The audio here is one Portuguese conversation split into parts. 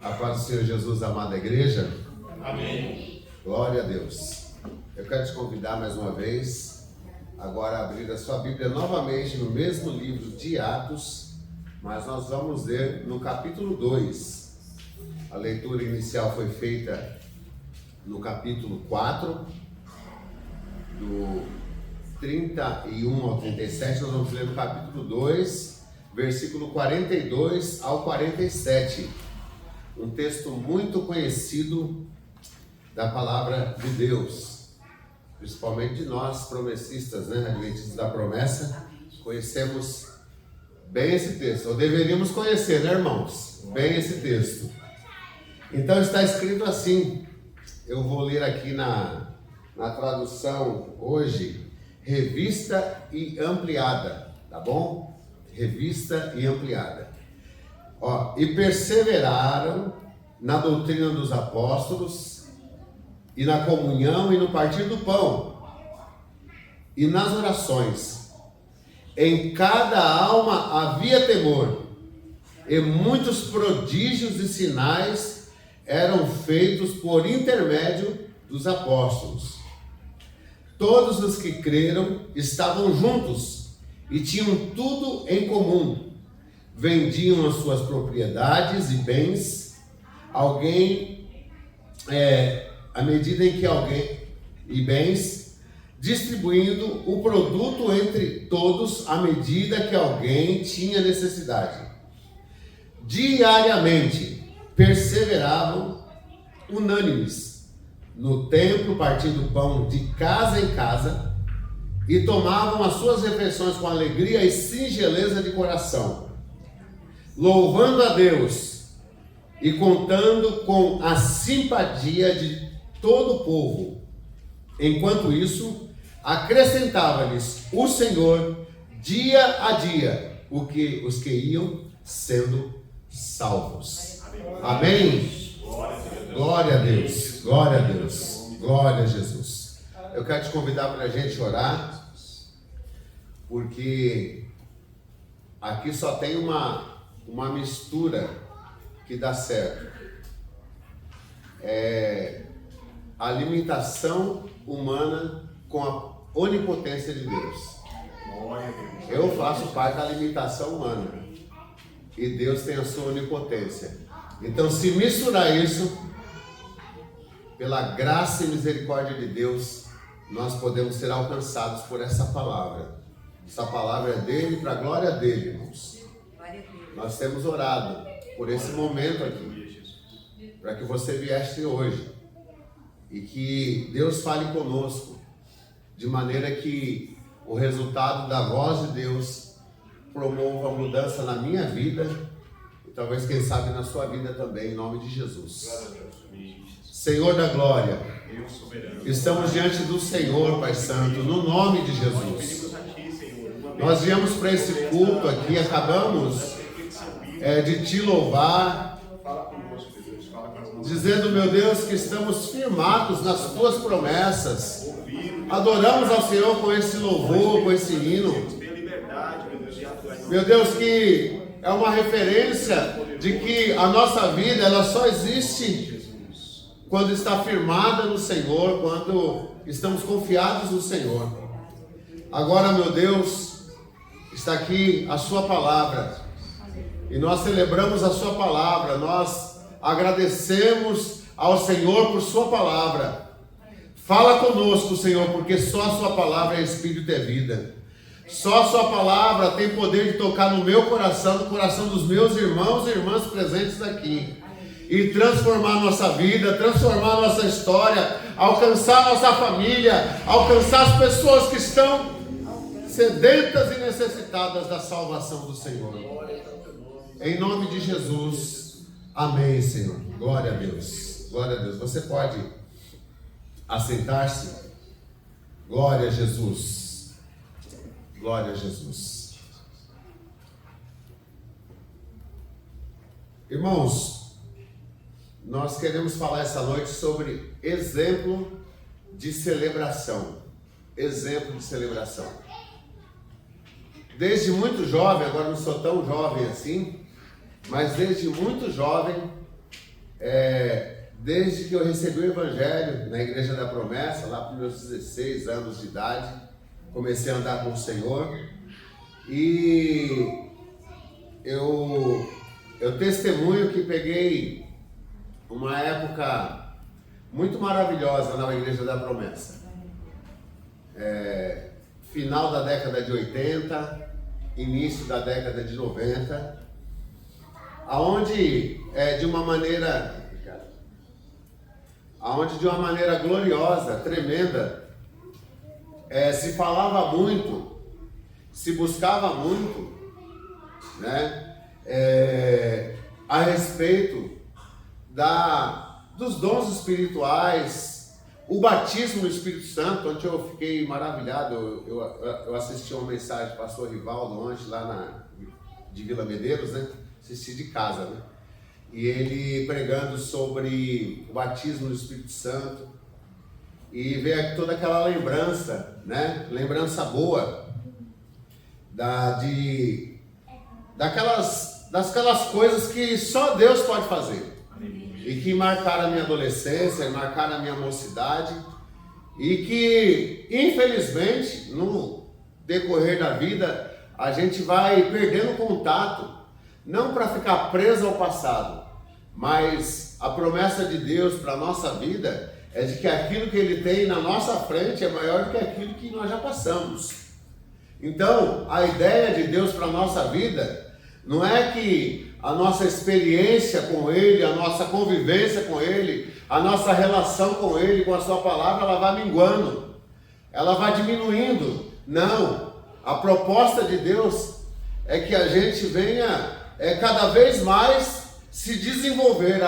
A paz do Senhor Jesus, amada igreja. Amém. Glória a Deus. Eu quero te convidar mais uma vez, agora a abrir a sua Bíblia novamente no mesmo livro de Atos, mas nós vamos ler no capítulo 2. A leitura inicial foi feita no capítulo 4, do 31 ao 37, nós vamos ler no capítulo 2, versículo 42 ao 47. Um texto muito conhecido da palavra de Deus, principalmente de nós promessistas, adventistas da promessa, conhecemos bem esse texto, ou deveríamos conhecer, né, irmãos? Bem esse texto. Então está escrito assim, eu vou ler aqui na tradução hoje, revista e ampliada, tá bom? Revista e ampliada. E perseveraram na doutrina dos apóstolos, e na comunhão, e no partir do pão, e nas orações. Em cada alma havia temor, e muitos prodígios e sinais eram feitos por intermédio dos apóstolos. Todos os que creram estavam juntos, e tinham tudo em comum. Vendiam as suas propriedades e bens, à medida em que e bens, distribuindo o produto entre todos, à medida que alguém tinha necessidade. Diariamente perseveravam unânimes no templo, partindo pão de casa em casa, e tomavam as suas refeições com alegria e singeleza de coração, louvando a Deus e contando com a simpatia de todo o povo. Enquanto isso, acrescentava-lhes o Senhor dia a dia os que iam sendo salvos. Amém? Glória a Deus, glória a Deus, glória a Jesus. Eu quero te convidar para a gente orar, porque aqui só tem uma mistura que dá certo. A limitação humana com a onipotência de Deus. Eu faço parte da limitação humana e Deus tem a sua onipotência. Então, se misturar isso, pela graça e misericórdia de Deus, nós podemos ser alcançados por essa palavra. Essa palavra é dele, para a glória dele, irmãos. Nós temos orado por esse momento aqui, para que você viesse hoje e que Deus fale conosco, de maneira que o resultado da voz de Deus promova a mudança na minha vida e talvez, quem sabe, na sua vida também, em nome de Jesus. Senhor da glória, estamos diante do Senhor, Pai Santo, no nome de Jesus. Nós viemos para esse culto aqui, acabamos de te louvar, dizendo, meu Deus, que estamos firmados nas tuas promessas. Adoramos ao Senhor com esse louvor, com esse hino. Meu Deus, que é uma referência de que a nossa vida, ela só existe quando está firmada no Senhor, quando estamos confiados no Senhor. Agora, meu Deus, está aqui a sua palavra. E nós celebramos a sua palavra, nós agradecemos ao Senhor por sua palavra. Fala conosco, Senhor, porque só a sua palavra é espírito e é vida. Só a sua palavra tem poder de tocar no meu coração, no coração dos meus irmãos e irmãs presentes aqui. E transformar a nossa vida, transformar a nossa história, alcançar a nossa família, alcançar as pessoas que estão sedentas e necessitadas da salvação do Senhor. Em nome de Jesus, amém, Senhor. Glória a Deus, glória a Deus. Você pode assentar-se. Glória a Jesus, glória a Jesus. Irmãos, nós queremos falar essa noite sobre exemplo de celebração. Exemplo de celebração. Desde muito jovem, agora não sou tão jovem assim, mas desde muito jovem Desde que eu recebi o Evangelho na Igreja da Promessa, lá para os meus 16 anos de idade, comecei a andar com o Senhor e eu testemunho que peguei uma época muito maravilhosa na Igreja da Promessa. Final da década de 80, início da década de 90, aonde de uma maneira gloriosa, tremenda, se falava muito, se buscava muito, né, a respeito dos dons espirituais, o batismo no Espírito Santo, onde eu fiquei maravilhado. Eu assisti uma mensagem do pastor Rivaldo ontem, lá de Vila Medeiros, né? Assisti de casa, né? E ele pregando sobre o batismo no Espírito Santo, e veio toda aquela lembrança, né? Lembrança boa, daquelas coisas que só Deus pode fazer. E que marcaram a minha adolescência, marcaram a minha mocidade, e que, infelizmente, no decorrer da vida, a gente vai perdendo contato, não para ficar preso ao passado, mas a promessa de Deus para a nossa vida é de que aquilo que Ele tem na nossa frente é maior do que aquilo que nós já passamos. Então, a ideia de Deus para a nossa vida não é que a nossa experiência com Ele, a nossa convivência com Ele, a nossa relação com Ele, com a Sua palavra, ela vai minguando, ela vai diminuindo. Não, a proposta de Deus é que a gente venha cada vez mais se desenvolver.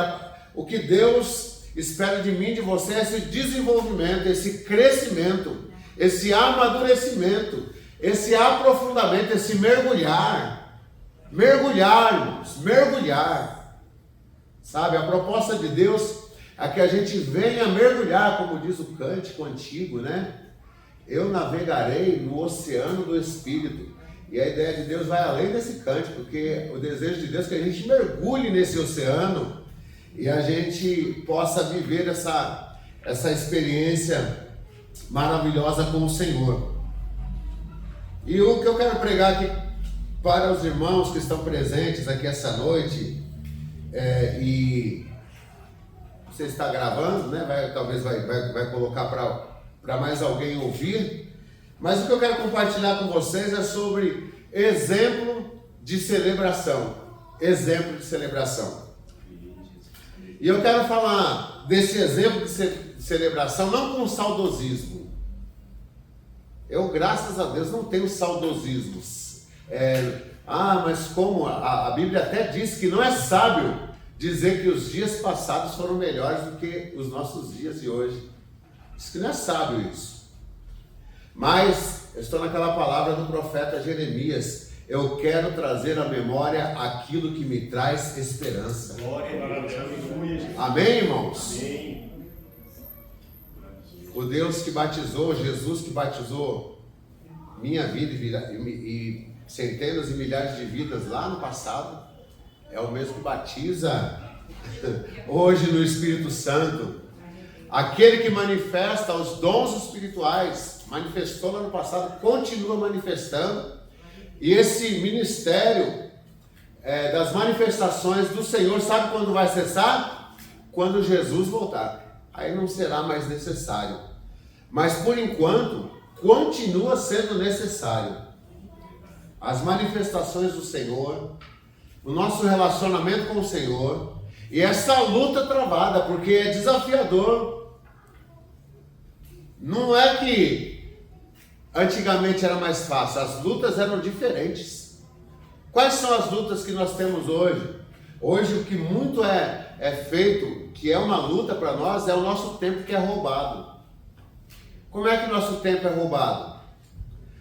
O que Deus espera de mim, de você, é esse desenvolvimento, esse crescimento, esse amadurecimento, esse aprofundamento, esse mergulhar, irmãos, mergulhar, sabe? A proposta de Deus é que a gente venha mergulhar, como diz o cântico antigo, né? Eu navegarei no oceano do Espírito. E a ideia de Deus vai além desse cântico, porque o desejo de Deus é que a gente mergulhe nesse oceano e a gente possa viver essa experiência maravilhosa com o Senhor. E o que eu quero pregar aqui para os irmãos que estão presentes aqui essa noite, e você está gravando, né? Talvez vai colocar para mais alguém ouvir. Mas o que eu quero compartilhar com vocês é sobre exemplo de celebração. Exemplo de celebração. E eu quero falar desse exemplo de celebração não com saudosismo. Eu, graças a Deus, não tenho saudosismos. Mas como a Bíblia até diz que não é sábio dizer que os dias passados foram melhores do que os nossos dias de hoje. Diz que não é sábio isso. Mas eu estou naquela palavra do profeta Jeremias. Eu quero trazer à memória aquilo que me traz esperança. Glória a Deus. Amém, irmãos? Amém. O Deus que batizou, Jesus que batizou minha vida e centenas e milhares de vidas lá no passado, é o mesmo que batiza hoje no Espírito Santo. Aquele que manifesta os dons espirituais, manifestou lá no passado, continua manifestando. E esse ministério das manifestações do Senhor, sabe quando vai cessar? Quando Jesus voltar. Aí não será mais necessário. Mas por enquanto, continua sendo necessário. As manifestações do Senhor, o nosso relacionamento com o Senhor, e essa luta travada, porque é desafiador. Não é que antigamente era mais fácil, as lutas eram diferentes. Quais são as lutas que nós temos hoje? Hoje o que muito é feito, que é uma luta para nós, é o nosso tempo que é roubado. Como é que o nosso tempo é roubado?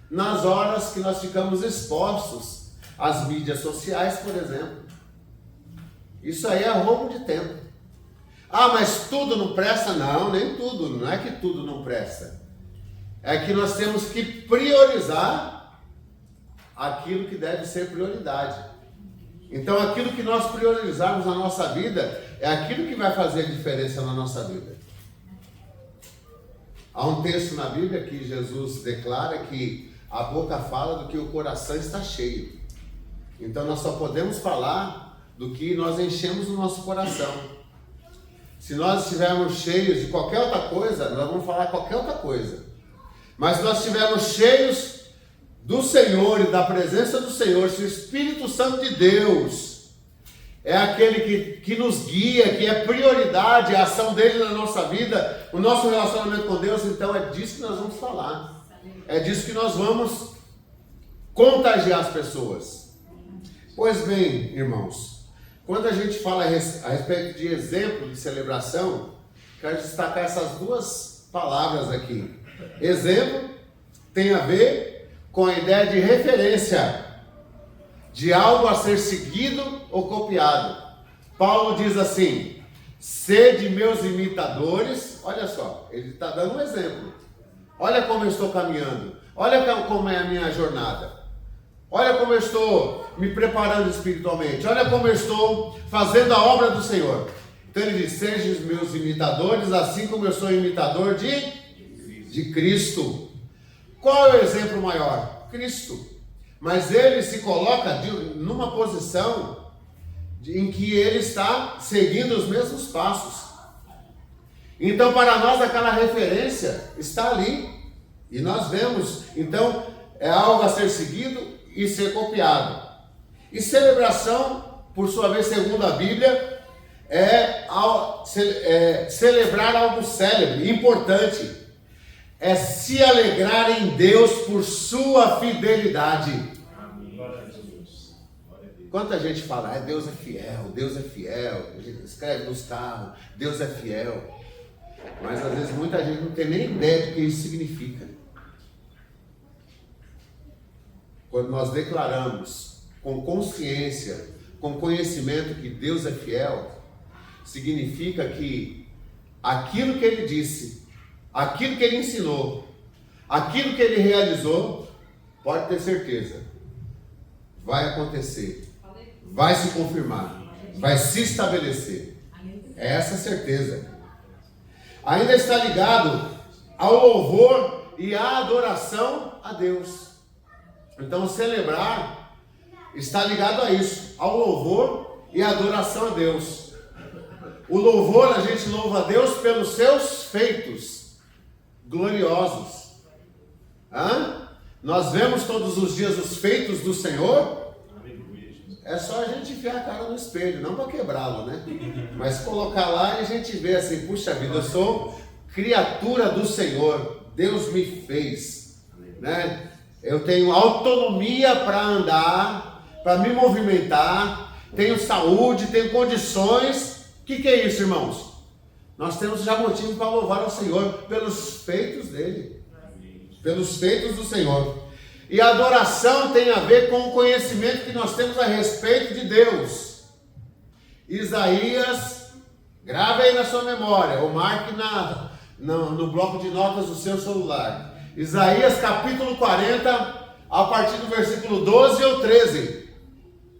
Nas horas que nós ficamos expostos às mídias sociais, por exemplo. Isso aí é roubo de tempo. Mas tudo não presta? Não, nem tudo. Não é que tudo não presta. É que nós temos que priorizar aquilo que deve ser prioridade. Então aquilo que nós priorizarmos na nossa vida é aquilo que vai fazer a diferença na nossa vida. Há um texto na Bíblia que Jesus declara que a boca fala do que o coração está cheio. Então nós só podemos falar do que nós enchemos o nosso coração. Se nós estivermos cheios de qualquer outra coisa, nós vamos falar qualquer outra coisa. Mas se nós estivermos cheios do Senhor e da presença do Senhor, se o Espírito Santo de Deus é aquele que nos guia, que é prioridade a ação dele na nossa vida, o nosso relacionamento com Deus, então é disso que nós vamos falar. É disso que nós vamos contagiar as pessoas. Pois bem, irmãos, quando a gente fala a respeito de exemplo de celebração, quero destacar essas duas palavras aqui. Exemplo tem a ver com a ideia de referência, de algo a ser seguido ou copiado. Paulo diz assim: sede meus imitadores. Olha só, ele está dando um exemplo. Olha como eu estou caminhando, olha como é a minha jornada, olha como eu estou me preparando espiritualmente, olha como eu estou fazendo a obra do Senhor. Então ele diz: sejam os meus imitadores, assim como eu sou imitador de Cristo. Qual é o exemplo maior? Cristo. Mas ele se coloca numa posição em que ele está seguindo os mesmos passos. Então para nós aquela referência está ali. E nós vemos, então é algo a ser seguido e ser copiado. E celebração, por sua vez, segundo a Bíblia, é celebrar algo célebre, importante. É se alegrar em Deus por sua fidelidade. Quanta gente fala, Deus é fiel, a gente escreve nos carros, Deus é fiel. Mas às vezes muita gente não tem nem ideia do que isso significa. Quando nós declaramos com consciência, com conhecimento que Deus é fiel, significa que aquilo que Ele disse, aquilo que Ele ensinou, aquilo que Ele realizou, pode ter certeza, vai acontecer, vai se confirmar, vai se estabelecer. É essa certeza. Ainda está ligado ao louvor e à adoração a Deus. Então celebrar está ligado a isso, ao louvor e à adoração a Deus. O louvor, a gente louva a Deus pelos seus feitos gloriosos. Nós vemos todos os dias os feitos do Senhor. É só a gente enfiar a cara no espelho, não para quebrá-lo, né? Mas colocar lá e a gente vê assim, puxa vida, eu sou criatura do Senhor, Deus me fez, né? Eu tenho autonomia para andar, para me movimentar, tenho saúde, tenho condições. O que é isso, irmãos? Nós temos já motivo para louvar ao Senhor pelos feitos dele, pelos feitos do Senhor. E a adoração tem a ver com o conhecimento que nós temos a respeito de Deus. Isaías, grave aí na sua memória, ou marque no bloco de notas do seu celular. Isaías capítulo 40, a partir do versículo 12 ou 13.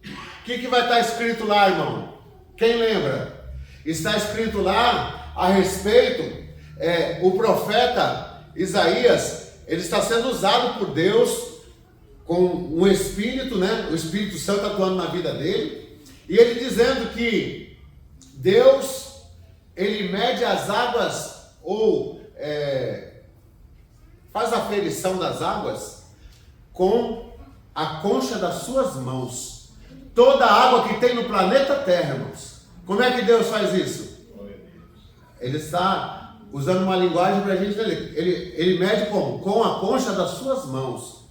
O que vai estar escrito lá, irmão? Quem lembra? Está escrito lá a respeito, o profeta Isaías, ele está sendo usado por Deus com um Espírito, né? O Espírito Santo atuando na vida dele, e ele dizendo que Deus, ele mede as águas, ou faz a aferição das águas com a concha das suas mãos. Toda a água que tem no planeta Terra, irmãos. Como é que Deus faz isso? Ele está usando uma linguagem para a gente entender. Ele mede com a concha das suas mãos.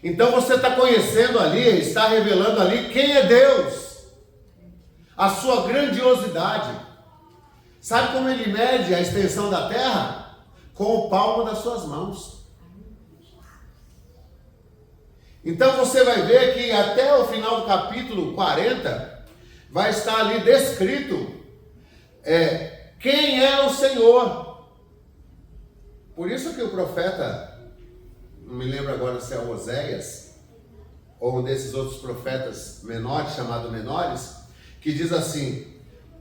Então você está conhecendo ali, está revelando ali quem é Deus, a sua grandiosidade. Sabe como ele mede a extensão da terra? Com o palmo das suas mãos. Então você vai ver que até o final do capítulo 40 vai estar ali descrito quem é o Senhor. Por isso que o profeta, não me lembro agora se é Oséias, ou um desses outros profetas menores, chamados menores, que diz assim: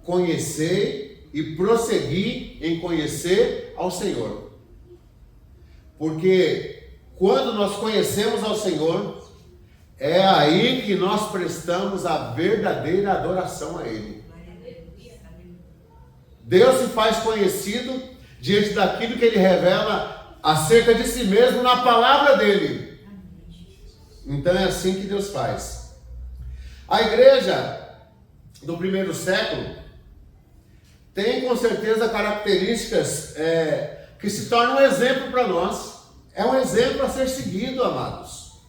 conhecei e prossegui em conhecer ao Senhor. Porque quando nós conhecemos ao Senhor, é aí que nós prestamos a verdadeira adoração a Ele. Deus se faz conhecido diante daquilo que Ele revela acerca de si mesmo na palavra dEle. Então é assim que Deus faz. A igreja do primeiro século tem com certeza características que se tornam um exemplo para nós. É um exemplo a ser seguido, amados.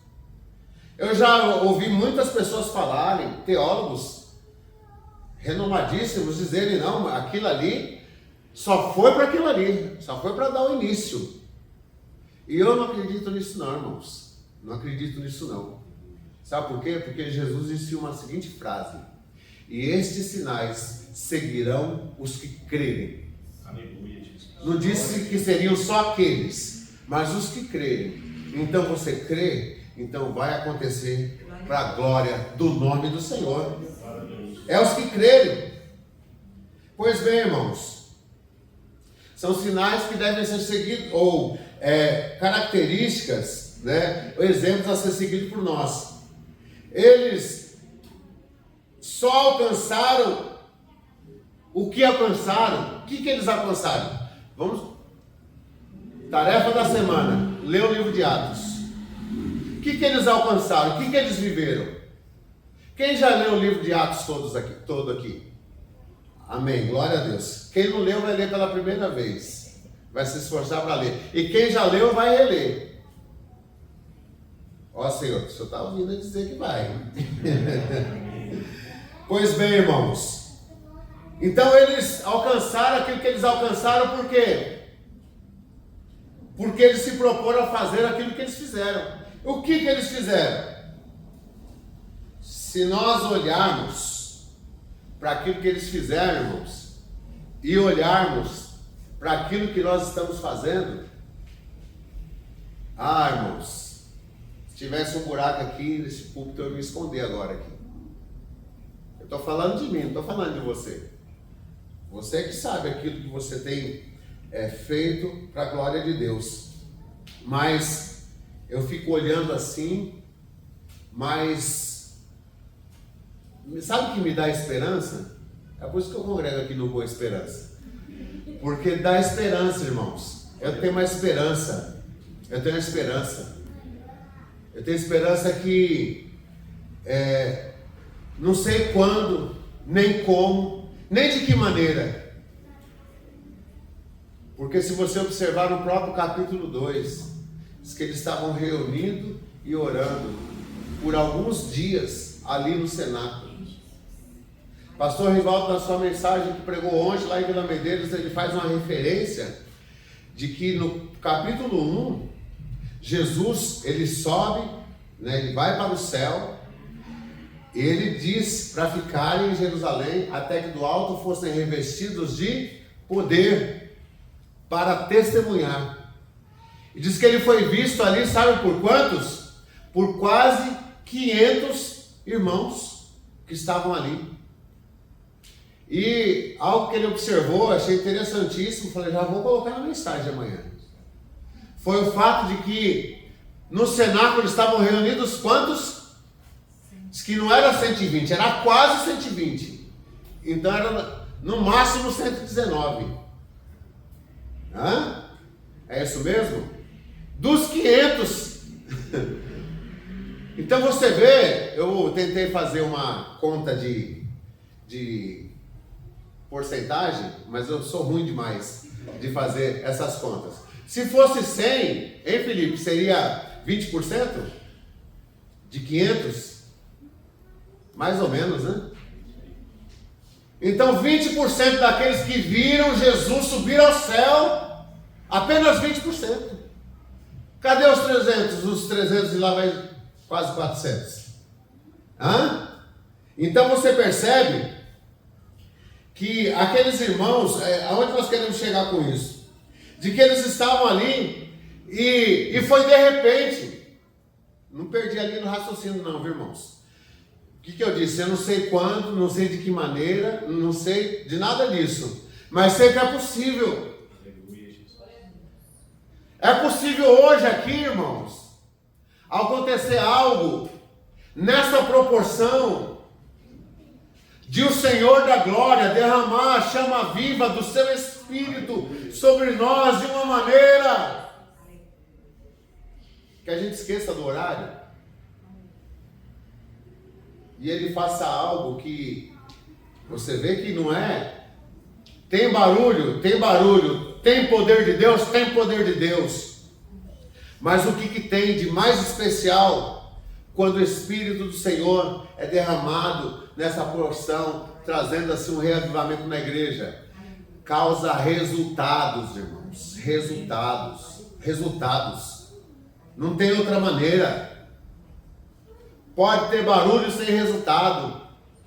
Eu já ouvi muitas pessoas falarem, teólogos renomadíssimos, dizerem: não, aquilo ali só foi para aquilo ali, só foi para dar o início. E eu não acredito nisso não, irmãos. Não acredito nisso não. Sabe por quê? Porque Jesus disse uma seguinte frase: e estes sinais seguirão os que crerem. Aleluia, Jesus. Não disse que seriam só aqueles, mas os que crerem. Então você crê, então vai acontecer para a glória do nome do Senhor. É os que crerem. Pois bem, irmãos, são sinais que devem ser seguidos, ou características, né, exemplos a ser seguidos por nós. Eles só alcançaram o que alcançaram. O que eles alcançaram? Vamos, tarefa da semana, ler o livro de Atos. O que eles alcançaram? O que eles viveram? Quem já leu o livro de Atos todo aqui? Amém, glória a Deus. Quem não leu vai ler pela primeira vez, vai se esforçar para ler. E quem já leu vai reler. Ó Senhor, o Senhor está ouvindo dizer que vai. Pois bem, irmãos, então eles alcançaram aquilo que eles alcançaram. Por quê? Porque eles se proporam a fazer aquilo que eles fizeram. O que eles fizeram? Se nós olharmos para aquilo que eles fizeram, irmãos, e olharmos para aquilo que nós estamos fazendo, irmãos, se tivesse um buraco aqui nesse púlpito, eu ia me esconder agora aqui. Eu estou falando de mim, não estou falando de você. Você que sabe aquilo que você tem feito para a glória de Deus. Mas eu fico olhando assim, mas sabe o que me dá esperança? É por isso que eu congrego aqui no Boa Esperança. Porque dá esperança, irmãos. Eu tenho uma esperança. Eu tenho esperança. Eu tenho esperança que não sei quando, nem como, nem de que maneira. Porque se você observar no próprio capítulo 2, diz que eles estavam reunindo e orando por alguns dias ali no cenáculo. Pastor Rivaldo, na sua mensagem que pregou ontem lá em Vila Medeiros, ele faz uma referência de que no capítulo 1, Jesus, ele sobe, né, ele vai para o céu, e ele diz para ficarem em Jerusalém até que do alto fossem revestidos de poder para testemunhar. E diz que ele foi visto ali, sabe por quantos? Por quase 500 irmãos que estavam ali. E algo que ele observou, achei interessantíssimo, falei, já vou colocar na mensagem amanhã. Foi o fato de que no cenáculo estavam reunidos quantos? Diz que não era 120, era quase 120. Então era no máximo 119. É isso mesmo? Dos 500. Então você vê, eu tentei fazer uma conta de porcentagem, mas eu sou ruim demais de fazer essas contas. Se fosse 100, hein, Felipe, seria 20% de 500? Mais ou menos, né? Então 20% daqueles que viram Jesus subir ao céu, apenas 20%. Cadê os 300? Os 300 e lá vai quase 400. Então você percebe que aqueles irmãos, aonde nós queremos chegar com isso? De que eles estavam ali e foi de repente. Não perdi ali no raciocínio não, viu, irmãos? O que eu disse? Eu não sei quando, não sei de que maneira, não sei de nada disso. Mas sei que é possível. É possível hoje aqui, irmãos, acontecer algo nessa proporção de o Senhor da glória derramar a chama viva do seu Espírito sobre nós de uma maneira que a gente esqueça do horário e ele faça algo que você vê que não é. Tem barulho, tem poder de Deus, mas o que tem de mais especial quando o Espírito do Senhor é derramado nessa porção, trazendo assim um reavivamento na igreja? Causa resultados, irmãos, resultados. Não tem outra maneira. Pode ter barulho sem resultado.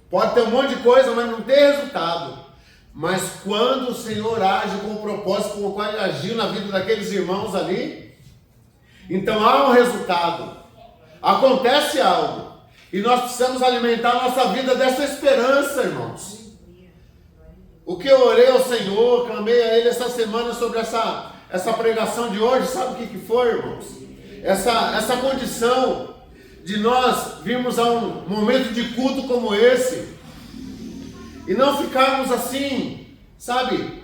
Pode ter um monte de coisa, mas não tem resultado. Mas quando o Senhor age com o propósito com o qual ele agiu na vida daqueles irmãos ali, então há um resultado. Acontece algo. E nós precisamos alimentar a nossa vida dessa esperança, irmãos. O que eu orei ao Senhor, clamei a Ele essa semana sobre essa pregação de hoje, sabe o que foi, irmãos? Essa condição de nós virmos a um momento de culto como esse e não ficarmos assim, sabe,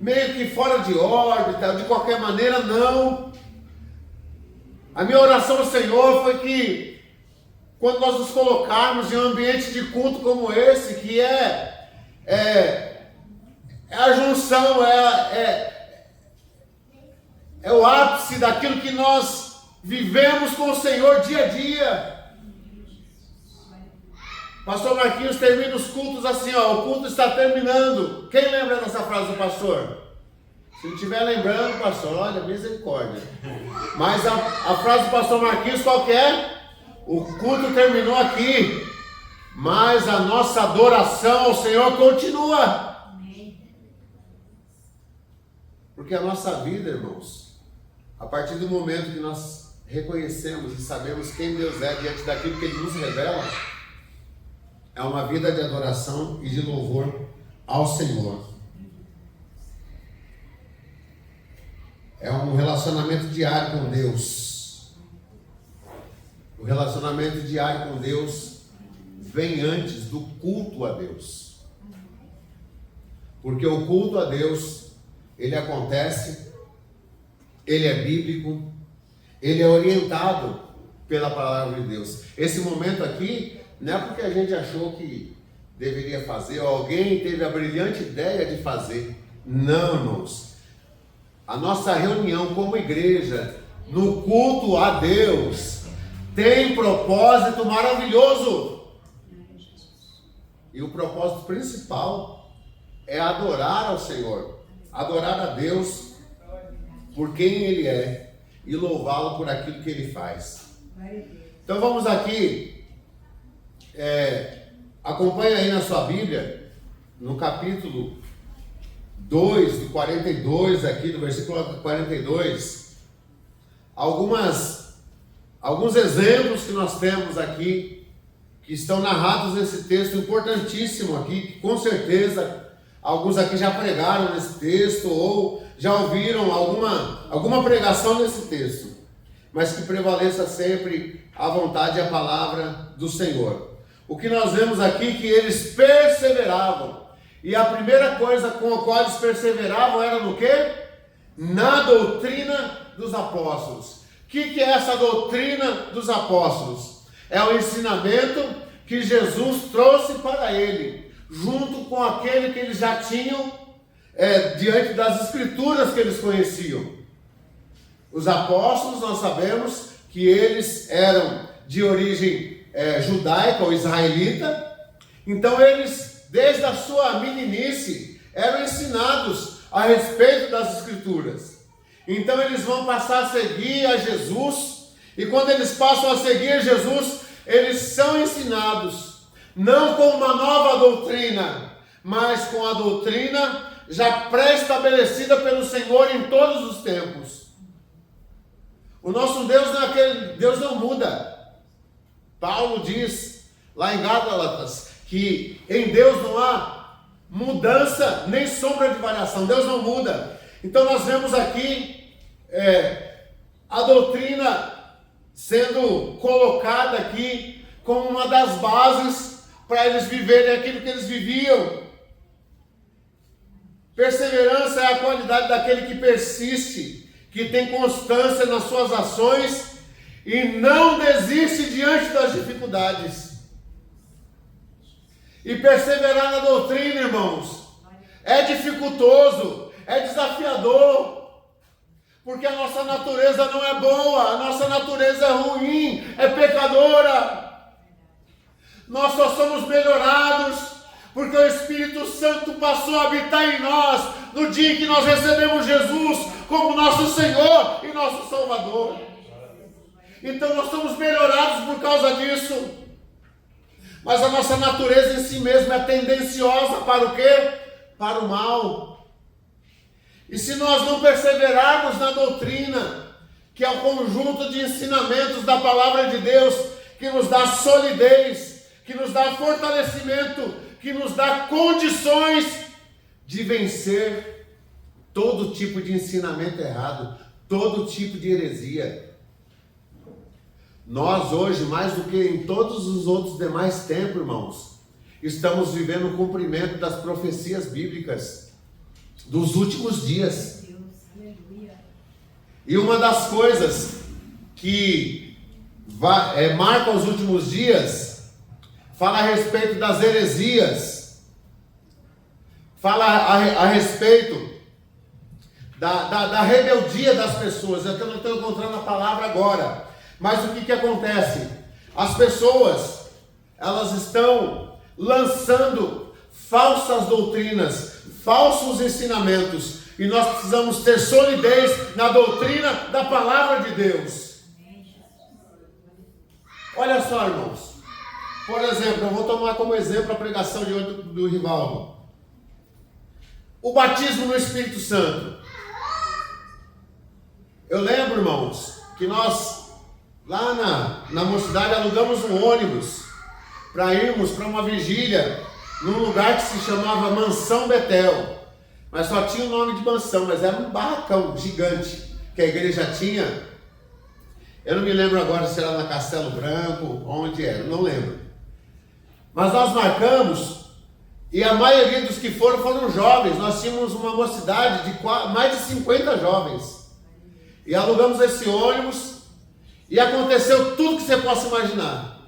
meio que fora de órbita, de qualquer maneira, não. A minha oração ao Senhor foi que quando nós nos colocarmos em um ambiente de culto como esse, que é a junção, é o ápice daquilo que nós vivemos com o Senhor dia a dia. Pastor Marquinhos termina os cultos assim, o culto está terminando. Quem lembra dessa frase do pastor? Se não estiver lembrando, pastor, olha, misericórdia. Mas a frase do pastor Marquinhos qual que é? O culto terminou aqui, mas a nossa adoração ao Senhor continua. Porque a nossa vida, irmãos, a partir do momento que nós reconhecemos e sabemos quem Deus é diante daquilo que Ele nos revela, é uma vida de adoração e de louvor ao Senhor. É um relacionamento diário com Deus. O relacionamento diário com Deus vem antes do culto a Deus. Porque o culto a Deus, ele acontece, ele é bíblico, ele é orientado pela palavra de Deus. Esse momento aqui não é porque a gente achou que deveria fazer, ou alguém teve a brilhante ideia de fazer. Não, irmãos. A nossa reunião como igreja, no culto a Deus, tem propósito maravilhoso. E o propósito principal é adorar ao Senhor, adorar a Deus por quem Ele é e louvá-lo por aquilo que Ele faz. Então vamos aqui, acompanha aí na sua Bíblia, no capítulo 2, do 42, aqui do versículo 42, alguns exemplos que nós temos aqui, que estão narrados nesse texto importantíssimo aqui, que com certeza alguns aqui já pregaram nesse texto, ou já ouviram alguma pregação nesse texto, mas que prevaleça sempre a vontade e a palavra do Senhor. O que nós vemos aqui é que eles perseveravam. E a primeira coisa com a qual eles perseveravam era no quê? Na doutrina dos apóstolos. O que é essa doutrina dos apóstolos? É o ensinamento que Jesus trouxe para ele, junto com aquele que eles já tinham diante das escrituras que eles conheciam. Os apóstolos, nós sabemos que eles eram de origem judaica ou israelita. Então eles, desde a sua meninice, eram ensinados a respeito das escrituras. Então eles vão passar a seguir a Jesus, e quando eles passam a seguir a Jesus, eles são ensinados, não com uma nova doutrina, mas com a doutrina já pré-estabelecida pelo Senhor em todos os tempos. O nosso Deus não é aquele, Deus não muda. Paulo diz lá em Gálatas que em Deus não há mudança nem sombra de variação. Deus não muda. Então nós vemos aqui a doutrina sendo colocada aqui como uma das bases para eles viverem aquilo que eles viviam. Perseverança é a qualidade daquele que persiste, que tem constância nas suas ações e não desiste diante das dificuldades. E perseverar na doutrina, irmãos, é dificultoso, é desafiador, porque a nossa natureza não é boa, a nossa natureza é ruim, é pecadora. Nós só somos melhorados porque o Espírito Santo passou a habitar em nós no dia em que nós recebemos Jesus como nosso Senhor e nosso Salvador. Então nós somos melhorados por causa disso. Mas a nossa natureza em si mesma é tendenciosa para o quê? Para o mal. E se nós não perseverarmos na doutrina, que é o conjunto de ensinamentos da palavra de Deus, que nos dá solidez, que nos dá fortalecimento, que nos dá condições de vencer todo tipo de ensinamento errado, todo tipo de heresia. Nós hoje, mais do que em todos os outros demais tempos, irmãos, estamos vivendo o cumprimento das profecias bíblicas dos últimos dias. E uma das coisas que marca os últimos dias fala a respeito das heresias, fala a respeito da rebeldia das pessoas. Eu não estou encontrando a palavra agora, mas o que acontece? As pessoas, elas estão lançando falsas doutrinas, falsos ensinamentos, e nós precisamos ter solidez na doutrina da palavra de Deus. Olha só, irmãos. Por exemplo, eu vou tomar como exemplo a pregação de hoje do Rivaldo. O batismo no Espírito Santo. Eu lembro, irmãos, que nós, lá na mocidade, alugamos um ônibus para irmos para uma vigília num lugar que se chamava Mansão Betel. Mas só tinha o nome de mansão, mas era um barracão gigante que a igreja tinha. Eu não me lembro agora se era na Castelo Branco, onde era, não lembro. Mas nós marcamos, e a maioria dos que foram jovens. Nós tínhamos uma mocidade de mais de 50 jovens. E alugamos esse ônibus, e aconteceu tudo que você possa imaginar.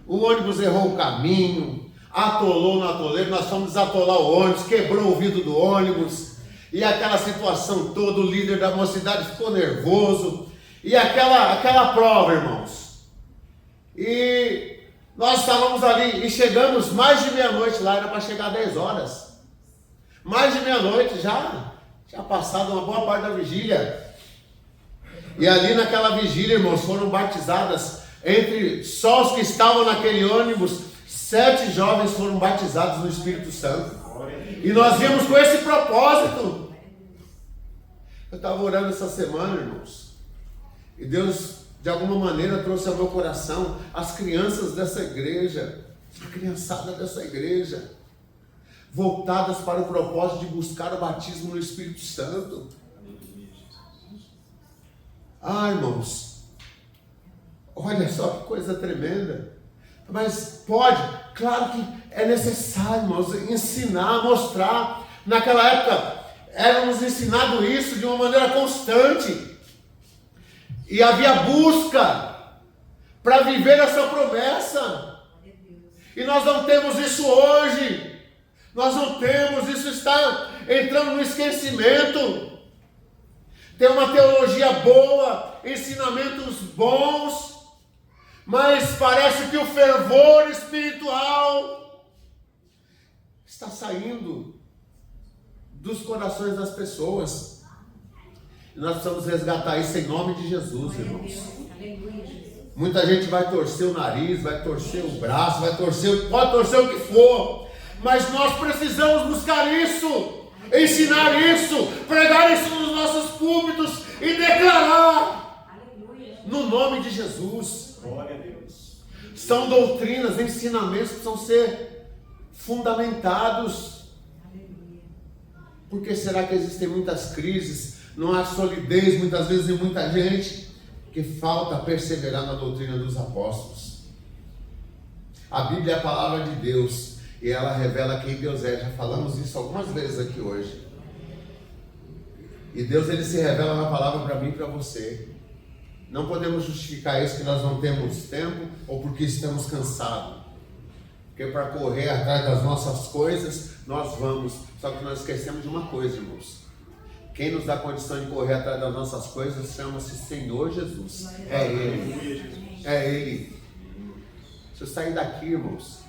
O ônibus errou o caminho, atolou no atoleiro, nós fomos desatolar o ônibus, quebrou o vidro do ônibus, e aquela situação toda, o líder da mocidade ficou nervoso, e aquela prova, irmãos. E nós estávamos ali e chegamos mais de meia-noite lá, era para chegar 10 horas. Mais de meia-noite já tinha passado uma boa parte da vigília. E ali naquela vigília, irmãos, foram batizadas, entre só os que estavam naquele ônibus, 7 jovens foram batizados no Espírito Santo. E nós viemos com esse propósito. Eu estava orando essa semana, irmãos, e Deus, de alguma maneira, trouxe ao meu coração as crianças dessa igreja, a criançada dessa igreja, voltadas para o propósito de buscar o batismo no Espírito Santo. Ah, irmãos, olha só que coisa tremenda. Mas pode, claro que é necessário, irmãos, ensinar, mostrar. Naquela época, era-nos ensinado isso de uma maneira constante. E havia busca para viver essa promessa. E nós não temos isso hoje. Nós não temos, isso está entrando no esquecimento. Tem uma teologia boa, ensinamentos bons, mas parece que o fervor espiritual está saindo dos corações das pessoas. E nós precisamos resgatar isso em nome de Jesus, irmãos. Muita gente vai torcer o nariz, vai torcer o braço, pode torcer o que for, mas nós precisamos buscar isso, ensinar isso, pregar isso nos nossos púlpitos e declarar no nome de Jesus. Glória a Deus. São doutrinas, ensinamentos que precisam ser fundamentados. Por que será que existem muitas crises? Não há solidez muitas vezes em muita gente? Porque falta perseverar na doutrina dos apóstolos. A Bíblia é a palavra de Deus e ela revela quem Deus é. Já falamos isso algumas vezes aqui hoje. E Deus, ele se revela na palavra para mim e para você. Não podemos justificar isso que nós não temos tempo ou porque estamos cansados. Porque para correr atrás das nossas coisas, nós vamos. Só que nós esquecemos de uma coisa, irmãos. Quem nos dá condição de correr atrás das nossas coisas chama-se Senhor Jesus. É Ele. É Ele. Se eu sair daqui, irmãos,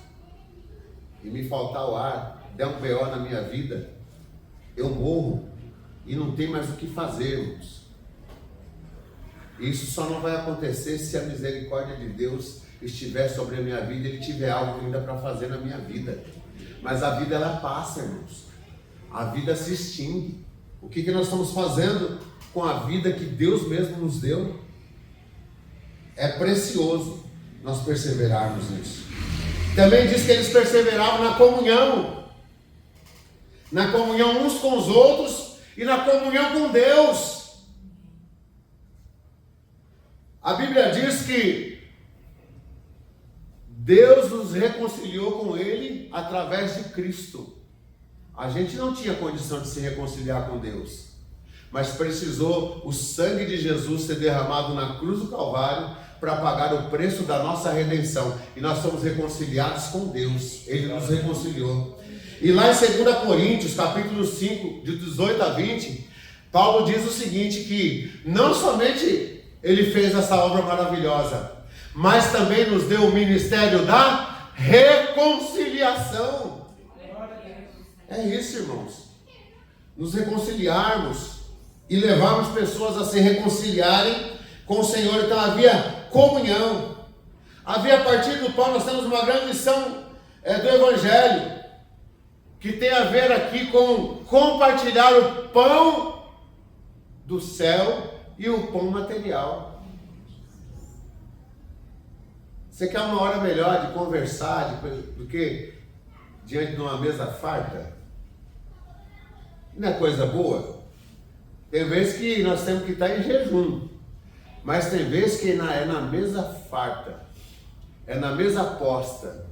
e me faltar o ar, der um BO na minha vida, eu morro e não tem mais o que fazer, irmãos. Isso só não vai acontecer se a misericórdia de Deus estiver sobre a minha vida e Ele tiver algo ainda para fazer na minha vida. Mas a vida, ela passa, irmãos. A vida se extingue. O que nós estamos fazendo com a vida que Deus mesmo nos deu? É precioso nós perseverarmos nisso. Também diz que eles perseveravam na comunhão uns com os outros e na comunhão com Deus. A Bíblia diz que Deus nos reconciliou com Ele através de Cristo. A gente não tinha condição de se reconciliar com Deus, mas precisou o sangue de Jesus ser derramado na cruz do Calvário para pagar o preço da nossa redenção. E nós somos reconciliados com Deus. Ele nos reconciliou. E lá em 2 Coríntios, capítulo 5, de 18 a 20, Paulo diz o seguinte, que não somente Ele fez essa obra maravilhosa, mas também nos deu o ministério da reconciliação. É isso, irmãos. Nos reconciliarmos e levarmos pessoas a se reconciliarem com o Senhor. Então havia comunhão. Havia, a partir do pão, nós temos uma grande lição do Evangelho, que tem a ver aqui com compartilhar o pão do céu e o pão material. Você quer uma hora melhor de conversar do que diante de uma mesa farta? Não é coisa boa? Tem vezes que nós temos que estar em jejum, mas tem vezes que é na mesa farta, é na mesa posta,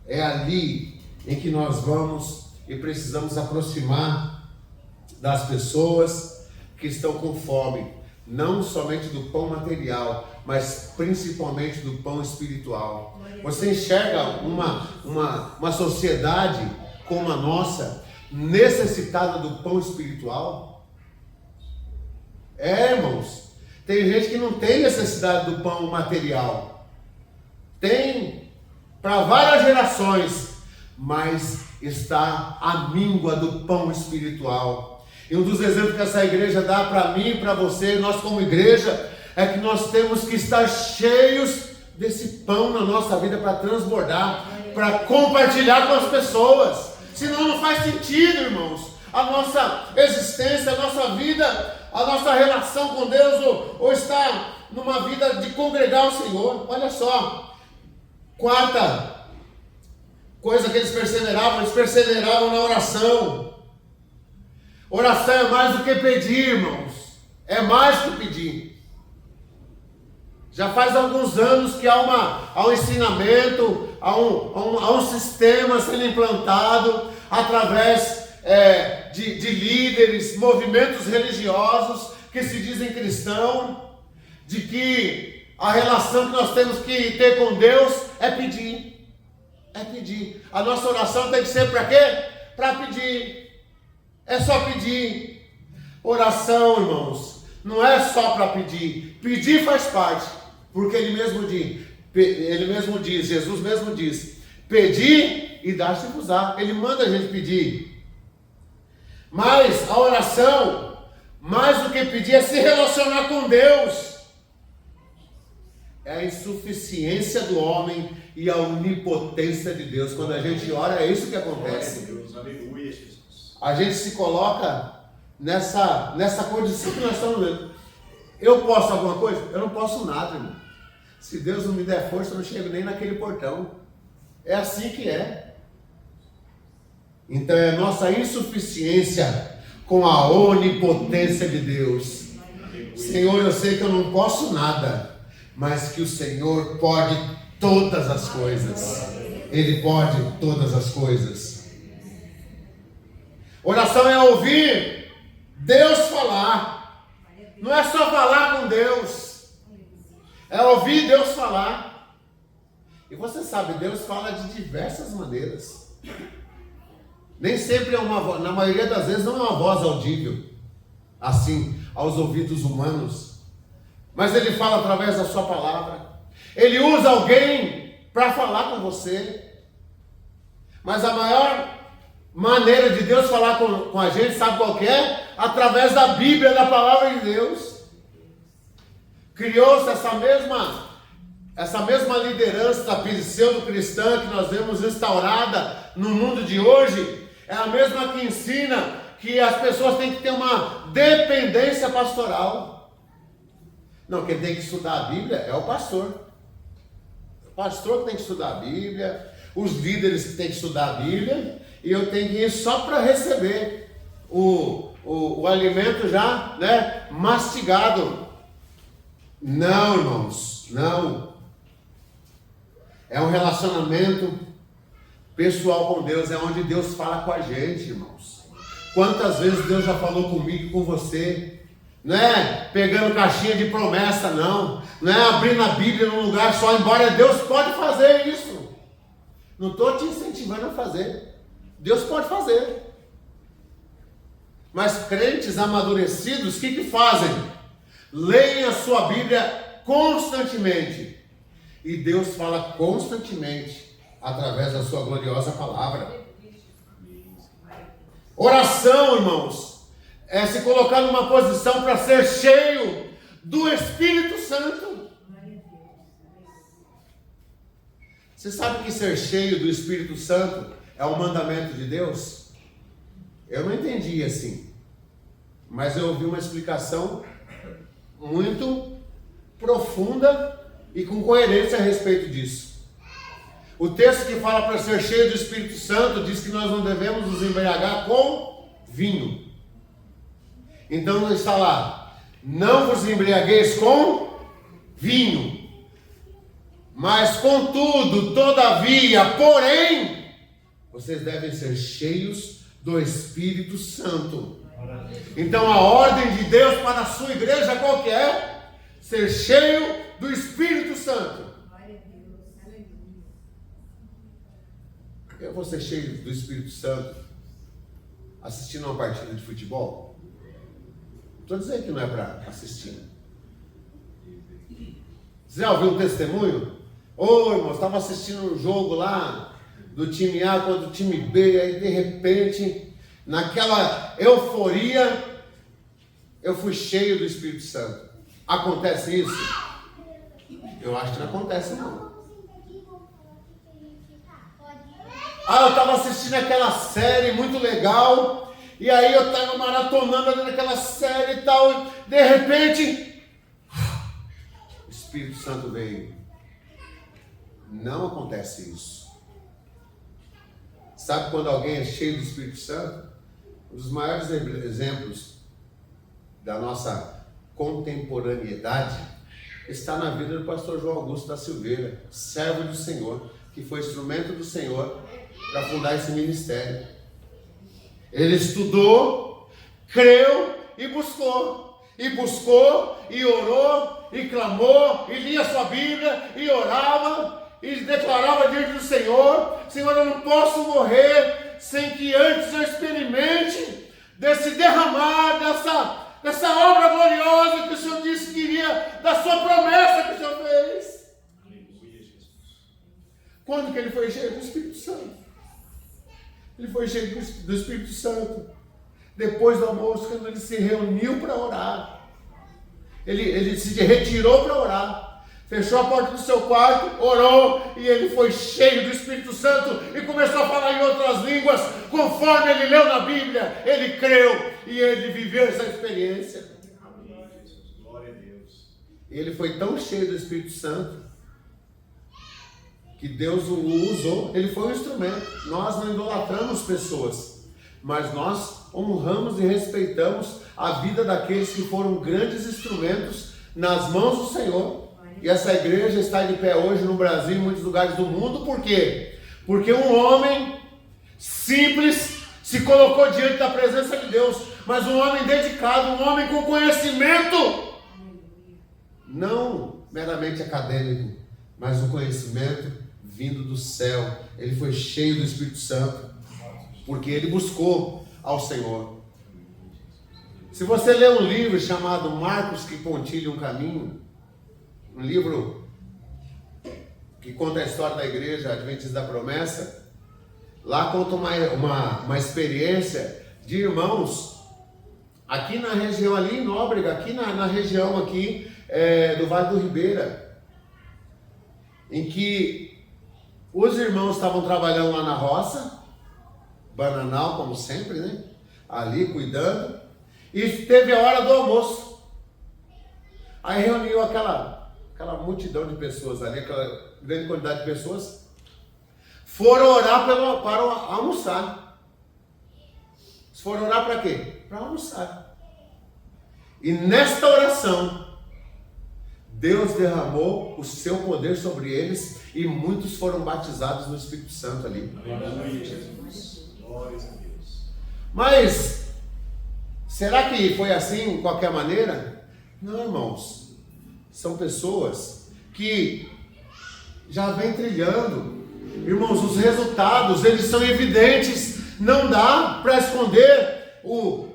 é ali em que nós vamos e precisamos aproximar das pessoas que estão com fome, não somente do pão material, mas principalmente do pão espiritual. Você enxerga uma sociedade como a nossa necessitada do pão espiritual? Irmãos, tem gente que não tem necessidade do pão material, tem para várias gerações, mas está à míngua do pão espiritual. E um dos exemplos que essa igreja dá para mim e para você, nós como igreja, é que nós temos que estar cheios desse pão na nossa vida para transbordar, para compartilhar com as pessoas. Senão não faz sentido, irmãos, a nossa existência, a nossa vida, a nossa relação com Deus, ou estar numa vida de congregar o Senhor. Olha só, quarta coisa que eles perseveravam na oração. Oração é mais do que pedir, irmãos, é mais do que pedir. Já faz alguns anos que há um ensinamento, há um sistema sendo implantado através de líderes, movimentos religiosos que se dizem cristãos, de que a relação que nós temos que ter com Deus é pedir. É pedir. A nossa oração tem que ser para quê? Para pedir. É só pedir. Oração, irmãos, não é só para pedir. Pedir faz parte. Porque ele mesmo diz, Jesus mesmo diz, pedir e dar-se-vos-á. Ele manda a gente pedir. Mas a oração, mais do que pedir, é se relacionar com Deus. É a insuficiência do homem e a onipotência de Deus. Quando a gente ora, é isso que acontece. Deus, aleluia, Jesus. A gente se coloca nessa condição que nós estamos vendo. Eu posso alguma coisa? Eu não posso nada, irmão. Se Deus não me der força, eu não chego nem naquele portão. É assim que é. Então é nossa insuficiência com a onipotência de Deus. Senhor, eu sei que eu não posso nada, mas que o Senhor pode todas as coisas. Ele pode todas as coisas. Oração é ouvir Deus falar. Não é só falar com Deus, é ouvir Deus falar. E você sabe, Deus fala de diversas maneiras. Nem sempre é uma voz, na maioria das vezes não é uma voz audível, assim, aos ouvidos humanos. Mas Ele fala através da sua palavra. Ele usa alguém para falar com você. Mas a maior maneira de Deus falar com a gente, sabe qual que é? Através da Bíblia, da palavra de Deus. Criou-se essa mesma liderança pseudo-cristã que nós vemos instaurada no mundo de hoje. É a mesma que ensina que as pessoas têm que ter uma dependência pastoral. Não, quem tem que estudar a Bíblia é o pastor. O pastor que tem que estudar a Bíblia, os líderes que têm que estudar a Bíblia, e eu tenho que ir só para receber o alimento já, né, mastigado. Não, irmãos, não. É um relacionamento pessoal com Deus, é onde Deus fala com a gente, irmãos. Quantas vezes Deus já falou comigo e com você? Não é pegando caixinha de promessa, não. Não é abrindo a Bíblia num lugar só, embora Deus pode fazer isso. Não estou te incentivando a fazer. Deus pode fazer. Mas crentes amadurecidos, o que fazem? Leem a sua Bíblia constantemente. E Deus fala constantemente através da sua gloriosa palavra. Oração, irmãos, é se colocar numa posição para ser cheio do Espírito Santo. Você sabe que ser cheio do Espírito Santo é um mandamento de Deus? Eu não entendi assim, mas eu ouvi uma explicação muito profunda e com coerência a respeito disso. O texto que fala para ser cheio do Espírito Santo diz que nós não devemos nos embriagar com vinho. Então está lá: não vos embriagueis com vinho, mas contudo, todavia, porém, vocês devem ser cheios do Espírito Santo. Então a ordem de Deus para a sua igreja qual que é? Ser cheio do Espírito Santo. Eu vou ser cheio do Espírito Santo assistindo uma partida de futebol? Estou dizendo que não é para assistir. Você já ouviu um testemunho? Ô, irmão, estava assistindo um jogo lá do time A contra o time B, aí de repente, naquela euforia, eu fui cheio do Espírito Santo. Acontece isso? Eu acho que não acontece não. Eu estava assistindo aquela série muito legal, e aí eu estava maratonando naquela série e tal, de repente, o Espírito Santo veio. Não acontece isso. Sabe quando alguém é cheio do Espírito Santo? Um dos maiores exemplos da nossa contemporaneidade está na vida do pastor João Augusto da Silveira, servo do Senhor, que foi instrumento do Senhor para fundar esse ministério. Ele estudou, creu e buscou, e orou, e clamou, e lia sua Bíblia, e orava, e declarava diante do Senhor: Senhor, eu não posso morrer sem que antes eu experimente desse derramar, dessa obra gloriosa que o Senhor disse que iria, da sua promessa que o Senhor fez. Quando que ele foi cheio do Espírito Santo? Ele foi cheio do Espírito Santo depois do almoço, quando ele se reuniu para orar. Ele se retirou para orar, fechou a porta do seu quarto, orou, e ele foi cheio do Espírito Santo e começou a falar em outras línguas, conforme ele leu na Bíblia. Ele creu e ele viveu essa experiência. ele foi tão cheio do Espírito Santo que Deus o usou, ele foi um instrumento. Nós não idolatramos pessoas, mas nós honramos e respeitamos a vida daqueles que foram grandes instrumentos nas mãos do Senhor. E essa igreja está de pé hoje no Brasil e em muitos lugares do mundo. Por quê? Porque um homem simples se colocou diante da presença de Deus, mas um homem dedicado, um homem com conhecimento, não meramente acadêmico, mas um conhecimento vindo do céu. Ele foi cheio do Espírito Santo, porque ele buscou ao Senhor. Se você ler um livro chamado Marcos que Pontilha um Caminho, um livro que conta a história da igreja Adventista da Promessa, lá conta uma experiência de irmãos aqui na região, ali em Nóbrega, aqui na região aqui do Vale do Ribeira, em que os irmãos estavam trabalhando lá na roça, bananal como sempre, né? Ali cuidando, e teve a hora do almoço. Aí reuniu aquela multidão de pessoas ali, aquela grande quantidade de pessoas, foram orar para almoçar. Foram orar para quê? Para almoçar. E nesta oração, Deus derramou o seu poder sobre eles e muitos foram batizados no Espírito Santo ali. Mas será que foi assim de qualquer maneira? Não, irmãos. São pessoas que já vêm trilhando. Irmãos, os resultados, eles são evidentes. Não dá para esconder ou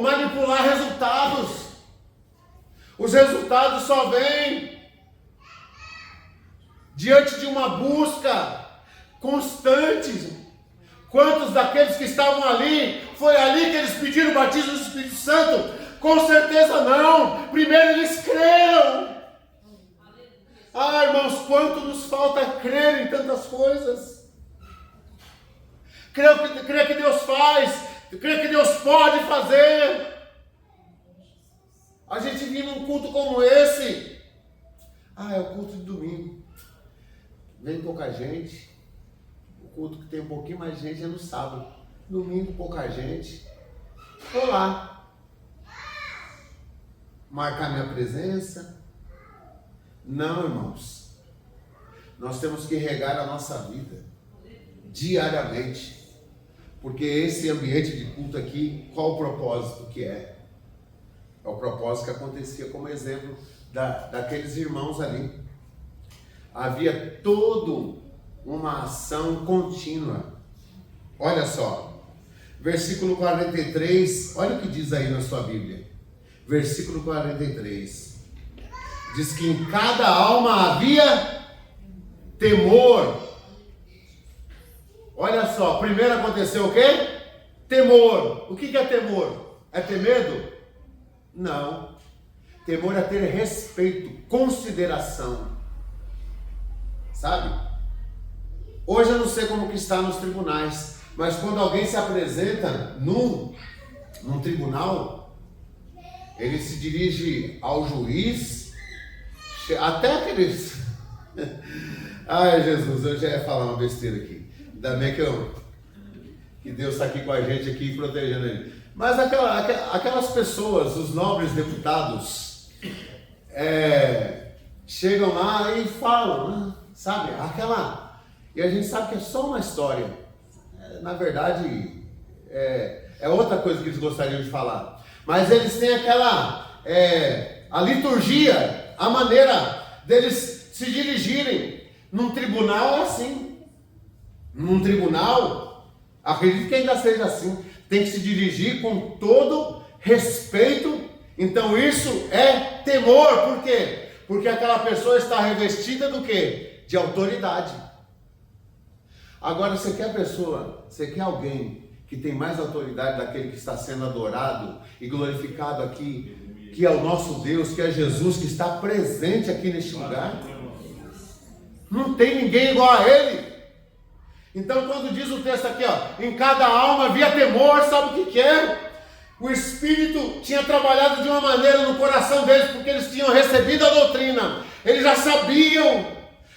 manipular resultados. Os resultados só vêm diante de uma busca constante. Quantos daqueles que estavam ali, foi ali que eles pediram o batismo do Espírito Santo? Com certeza não. Primeiro eles creram. Ah, irmãos, quanto nos falta crer em tantas coisas. Crer que Deus faz, crer que Deus pode fazer. A gente vive num culto como esse. É o culto de domingo. Vem pouca gente. O culto que tem um pouquinho mais de gente é no sábado. Domingo, pouca gente. Vou lá marcar minha presença. Não, irmãos. Nós temos que regar a nossa vida diariamente. Porque esse ambiente de culto aqui, qual o propósito que é? É o propósito que acontecia como exemplo daqueles irmãos ali. Havia toda uma ação contínua. Olha só, versículo 43, olha o que diz aí na sua Bíblia. Versículo 43. Diz que em cada alma havia temor. Olha só, primeiro aconteceu o quê? Temor. O que é temor? É ter medo? Não. Temor é ter respeito, consideração. Sabe? Hoje eu não sei como que está nos tribunais, mas quando alguém se apresenta num tribunal, ele se dirige ao juiz, até aqueles... Ai, Jesus, eu já ia falar uma besteira aqui. Ainda bem que Deus está aqui com a gente aqui, protegendo ele. Mas aquelas pessoas, os nobres deputados, chegam lá e falam, né? Sabe? E a gente sabe que é só uma história. Na verdade, é outra coisa que eles gostariam de falar. Mas eles têm a liturgia, a maneira deles se dirigirem. Num tribunal é assim. Num tribunal, acredito que ainda seja assim. Tem que se dirigir com todo respeito. Então isso é temor. Por quê? Porque aquela pessoa está revestida do quê? De autoridade. Agora, você quer alguém que tem mais autoridade daquele que está sendo adorado e glorificado aqui, que é o nosso Deus, que é Jesus, que está presente aqui neste lugar? Não tem ninguém igual a Ele. Então, quando diz o texto aqui, em cada alma havia temor, sabe o que é? O Espírito tinha trabalhado de uma maneira no coração deles, porque eles tinham recebido a doutrina. Eles já sabiam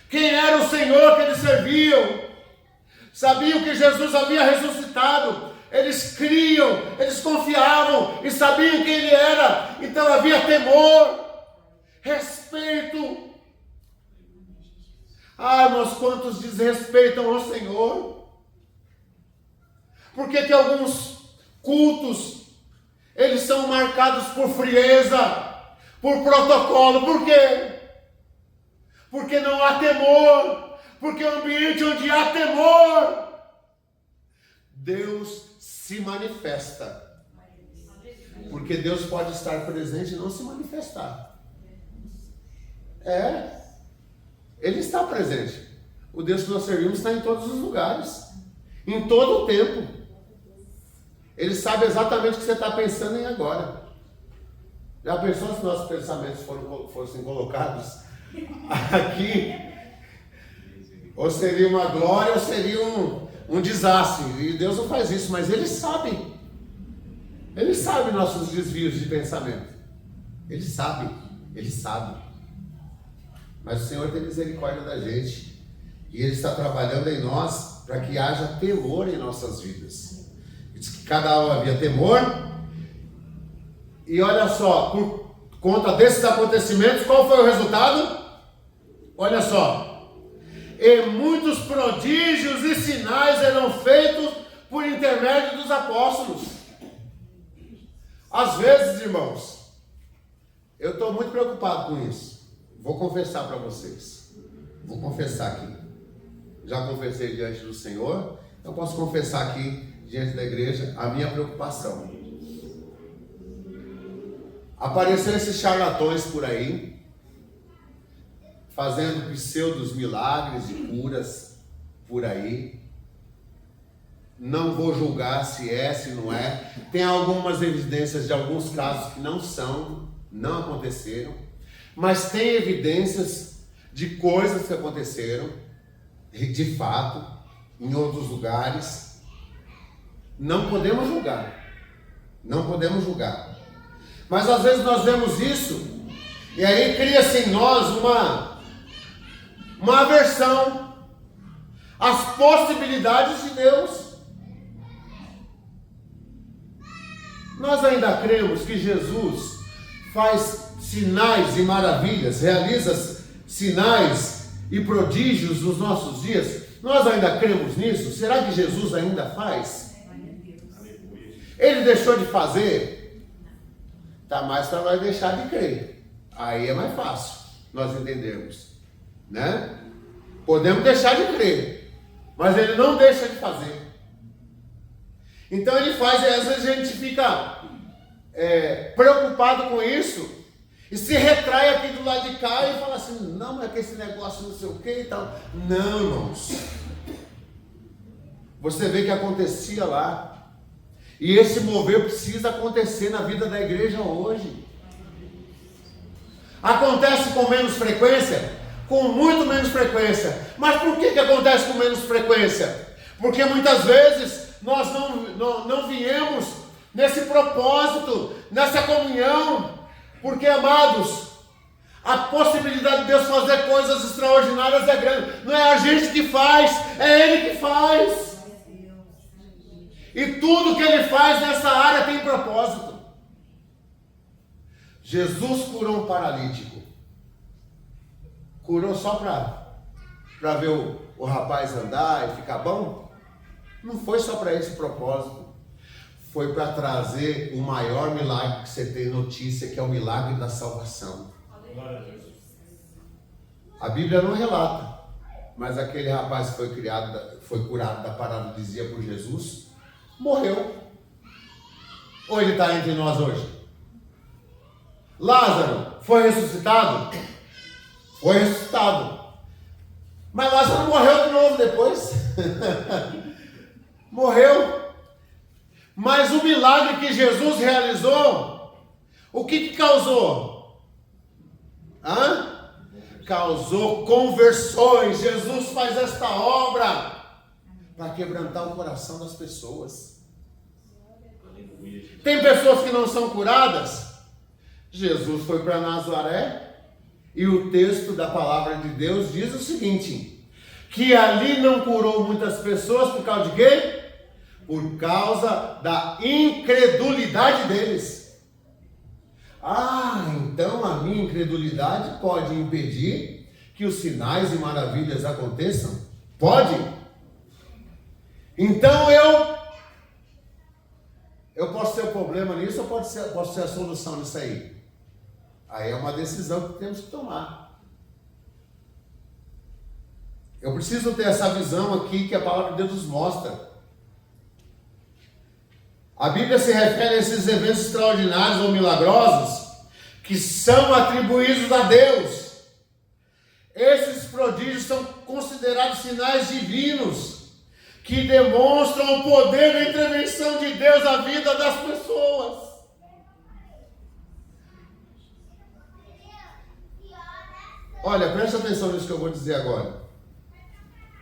quem era o Senhor que eles serviam. Sabiam que Jesus havia ressuscitado. Eles criam, eles confiavam e sabiam quem Ele era. Então havia temor, respeito. Ah, irmãos, quantos desrespeitam o Senhor? Por que alguns cultos, eles são marcados por frieza, por protocolo? Por quê? Porque não há temor. Porque o ambiente onde há temor, Deus se manifesta. Porque Deus pode estar presente e não se manifestar. Ele está presente. O Deus que nós servimos está em todos os lugares, em todo o tempo. Ele sabe exatamente o que você está pensando em agora. Já pensou se nossos pensamentos fossem colocados aqui? Ou seria uma glória ou seria um desastre. E Deus não faz isso, mas Ele sabe. Ele sabe nossos desvios de pensamento. Ele sabe. Mas o Senhor tem misericórdia da gente. E Ele está trabalhando em nós para que haja temor em nossas vidas. Diz que cada um havia temor. E olha só, por conta desses acontecimentos, qual foi o resultado? Olha só. E muitos prodígios e sinais eram feitos por intermédio dos apóstolos. Às vezes, irmãos, eu estou muito preocupado com isso. Vou confessar para vocês. Vou confessar aqui. Já confessei diante do Senhor. Eu posso confessar aqui diante da igreja a minha preocupação. Apareceram esses charlatões por aí, fazendo pseudos milagres e curas por aí. Não vou julgar se é, se não é. Tem algumas evidências de alguns casos que não aconteceram. Mas tem evidências de coisas que aconteceram, de fato, em outros lugares. Não podemos julgar. Mas às vezes nós vemos isso, e aí cria-se em nós uma aversão às possibilidades de Deus. Nós ainda cremos que Jesus faz sinais e maravilhas, realiza sinais e prodígios nos nossos dias. Nós ainda cremos nisso? Será que Jesus ainda faz? Ele deixou de fazer? Está mais para nós deixar de crer. Aí é mais fácil nós entendermos, né? Podemos deixar de crer, mas Ele não deixa de fazer. Então Ele faz, e às vezes a gente fica preocupado com isso, e se retrai aqui do lado de cá e fala assim, não, mas é que esse negócio não sei o que e tal. Não, irmãos. Você vê que acontecia lá, e esse mover precisa acontecer na vida da igreja hoje. Acontece com menos frequência? Com muito menos frequência. Mas por que acontece com menos frequência? Porque muitas vezes nós não viemos nesse propósito, nessa comunhão. Porque, amados, a possibilidade de Deus fazer coisas extraordinárias é grande. Não é a gente que faz, é Ele que faz. E tudo que Ele faz nessa área tem propósito. Jesus curou um paralítico. Curou só para ver o rapaz andar e ficar bom? Não foi só para esse propósito. Foi para trazer o maior milagre que você tem notícia, que é o milagre da salvação. A Bíblia não relata, mas aquele rapaz que foi curado da paralisia por Jesus, morreu. Ou ele está entre nós hoje? Lázaro foi ressuscitado? Foi ressuscitado. Mas Lázaro morreu de novo depois. Morreu. Mas o milagre que Jesus realizou, o que causou? Causou conversões. Jesus faz esta obra para quebrantar o coração das pessoas. Tem pessoas que não são curadas. Jesus foi para Nazaré e o texto da palavra de Deus diz o seguinte: que ali não curou muitas pessoas por causa de quê? Por causa da incredulidade deles. Ah, então a minha incredulidade pode impedir que os sinais e maravilhas aconteçam? Pode? Então eu posso ter um problema nisso ou posso ser a solução nisso aí? Aí é uma decisão que temos que tomar. Eu preciso ter essa visão aqui que a palavra de Deus nos mostra. A Bíblia se refere a esses eventos extraordinários ou milagrosos que são atribuídos a Deus. Esses prodígios são considerados sinais divinos que demonstram o poder da intervenção de Deus na vida das pessoas. Olha, presta atenção nisso que eu vou dizer agora.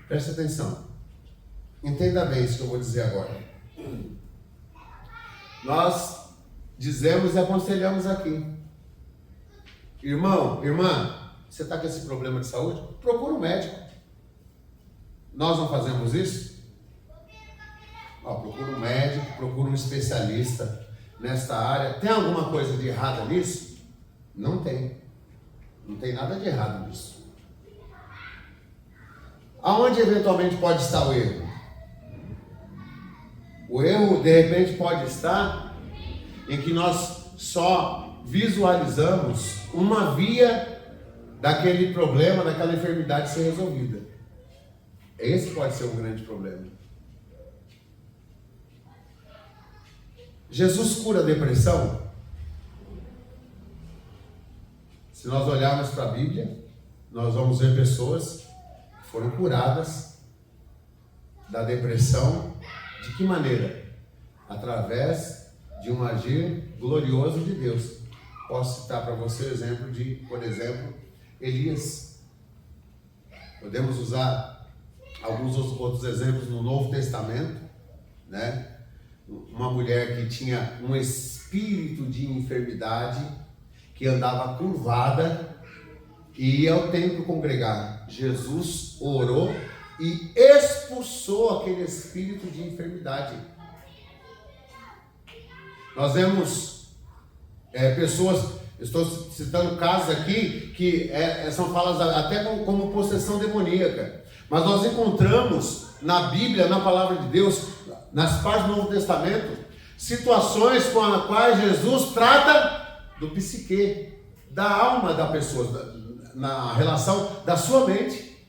Presta atenção. Entenda bem isso que eu vou dizer agora. Nós dizemos e aconselhamos aqui: irmão, irmã, você está com esse problema de saúde? Procura um médico. Nós não fazemos isso? Procura um médico, procura um especialista nesta área. Tem alguma coisa de errado nisso? Não tem. Não tem nada de errado nisso. Aonde eventualmente pode estar o erro? O erro, de repente, pode estar em que nós só visualizamos uma via daquele problema, daquela enfermidade ser resolvida. Esse pode ser um grande problema. Jesus cura a depressão? Se nós olharmos para a Bíblia, nós vamos ver pessoas que foram curadas da depressão. De que maneira? Através de um agir glorioso de Deus. Posso citar para você o exemplo de, por exemplo, Elias. Podemos usar alguns outros exemplos no Novo Testamento, né? Uma mulher que tinha um espírito de enfermidade, que andava curvada e ia ao templo congregar. Jesus orou e expulsou aquele espírito de enfermidade. Nós vemos pessoas, estou citando casos aqui, que são faladas até como possessão demoníaca. Mas nós encontramos na Bíblia, na palavra de Deus, nas páginas do Novo Testamento, situações com as quais Jesus trata do psique, da alma da pessoa, na relação da sua mente.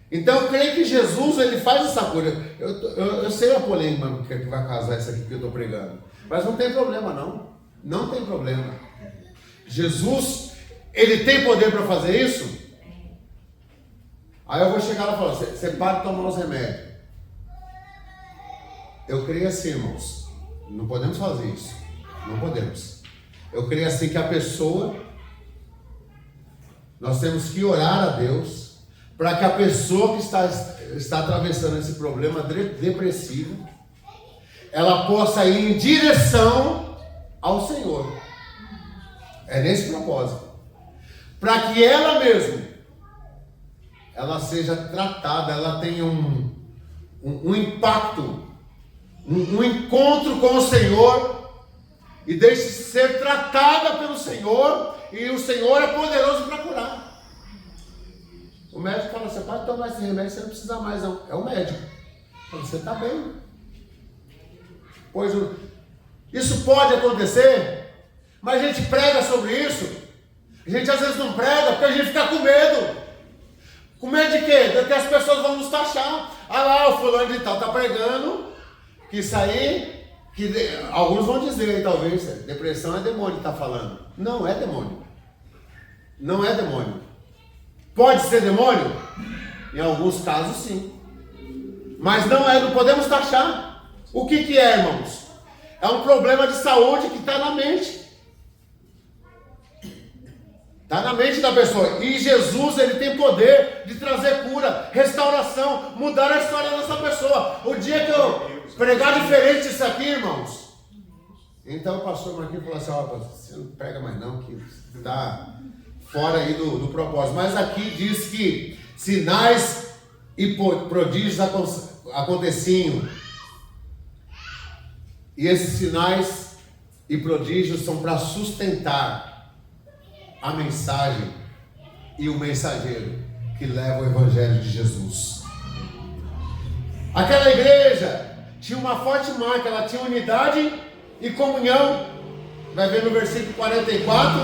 Então eu creio que Jesus, ele faz essa cura. Eu sei a polêmica que vai causar isso aqui que eu estou pregando, mas não tem problema não. Não tem problema. Jesus, ele tem poder para fazer isso? Aí eu vou chegar lá e falar: você para de tomar os remédios. Eu creio assim, irmãos. Não podemos fazer isso. Não podemos. Eu creio assim que a pessoa, nós temos que orar a Deus para que a pessoa que está atravessando esse problema depressivo, ela possa ir em direção ao Senhor. É nesse propósito. Para que ela mesma, ela seja tratada, ela tenha um impacto, um encontro com o Senhor, e deixe ser tratada pelo Senhor, e o Senhor é poderoso para curar. O médico fala: você pode tomar esse remédio, você não precisa mais não. É o médico. Fala: você está bem. Pois isso pode acontecer, mas a gente prega sobre isso. A gente às vezes não prega porque a gente fica com medo. Com medo de quê? De que as pessoas vão nos taxar. Ah lá, o fulano de tal está pregando que isso aí, alguns vão dizer, talvez, depressão é demônio que está falando. Não é demônio. Não é demônio. Pode ser demônio? Em alguns casos, sim. Mas não podemos taxar. O que é, irmãos? É um problema de saúde que está na mente. Está na mente da pessoa. E Jesus, ele tem poder de trazer cura, restauração, mudar a história dessa pessoa. O dia que eu pregar diferente isso aqui, irmãos, Então o pastor Marquinhos falou assim, ó, você não prega mais não, que está fora aí do propósito. Mas aqui diz que sinais e prodígios aconteciam. E esses sinais e prodígios são para sustentar a mensagem e o mensageiro que leva o evangelho de Jesus. Aquela igreja tinha uma forte marca, ela tinha unidade e comunhão. Vai ver no versículo 44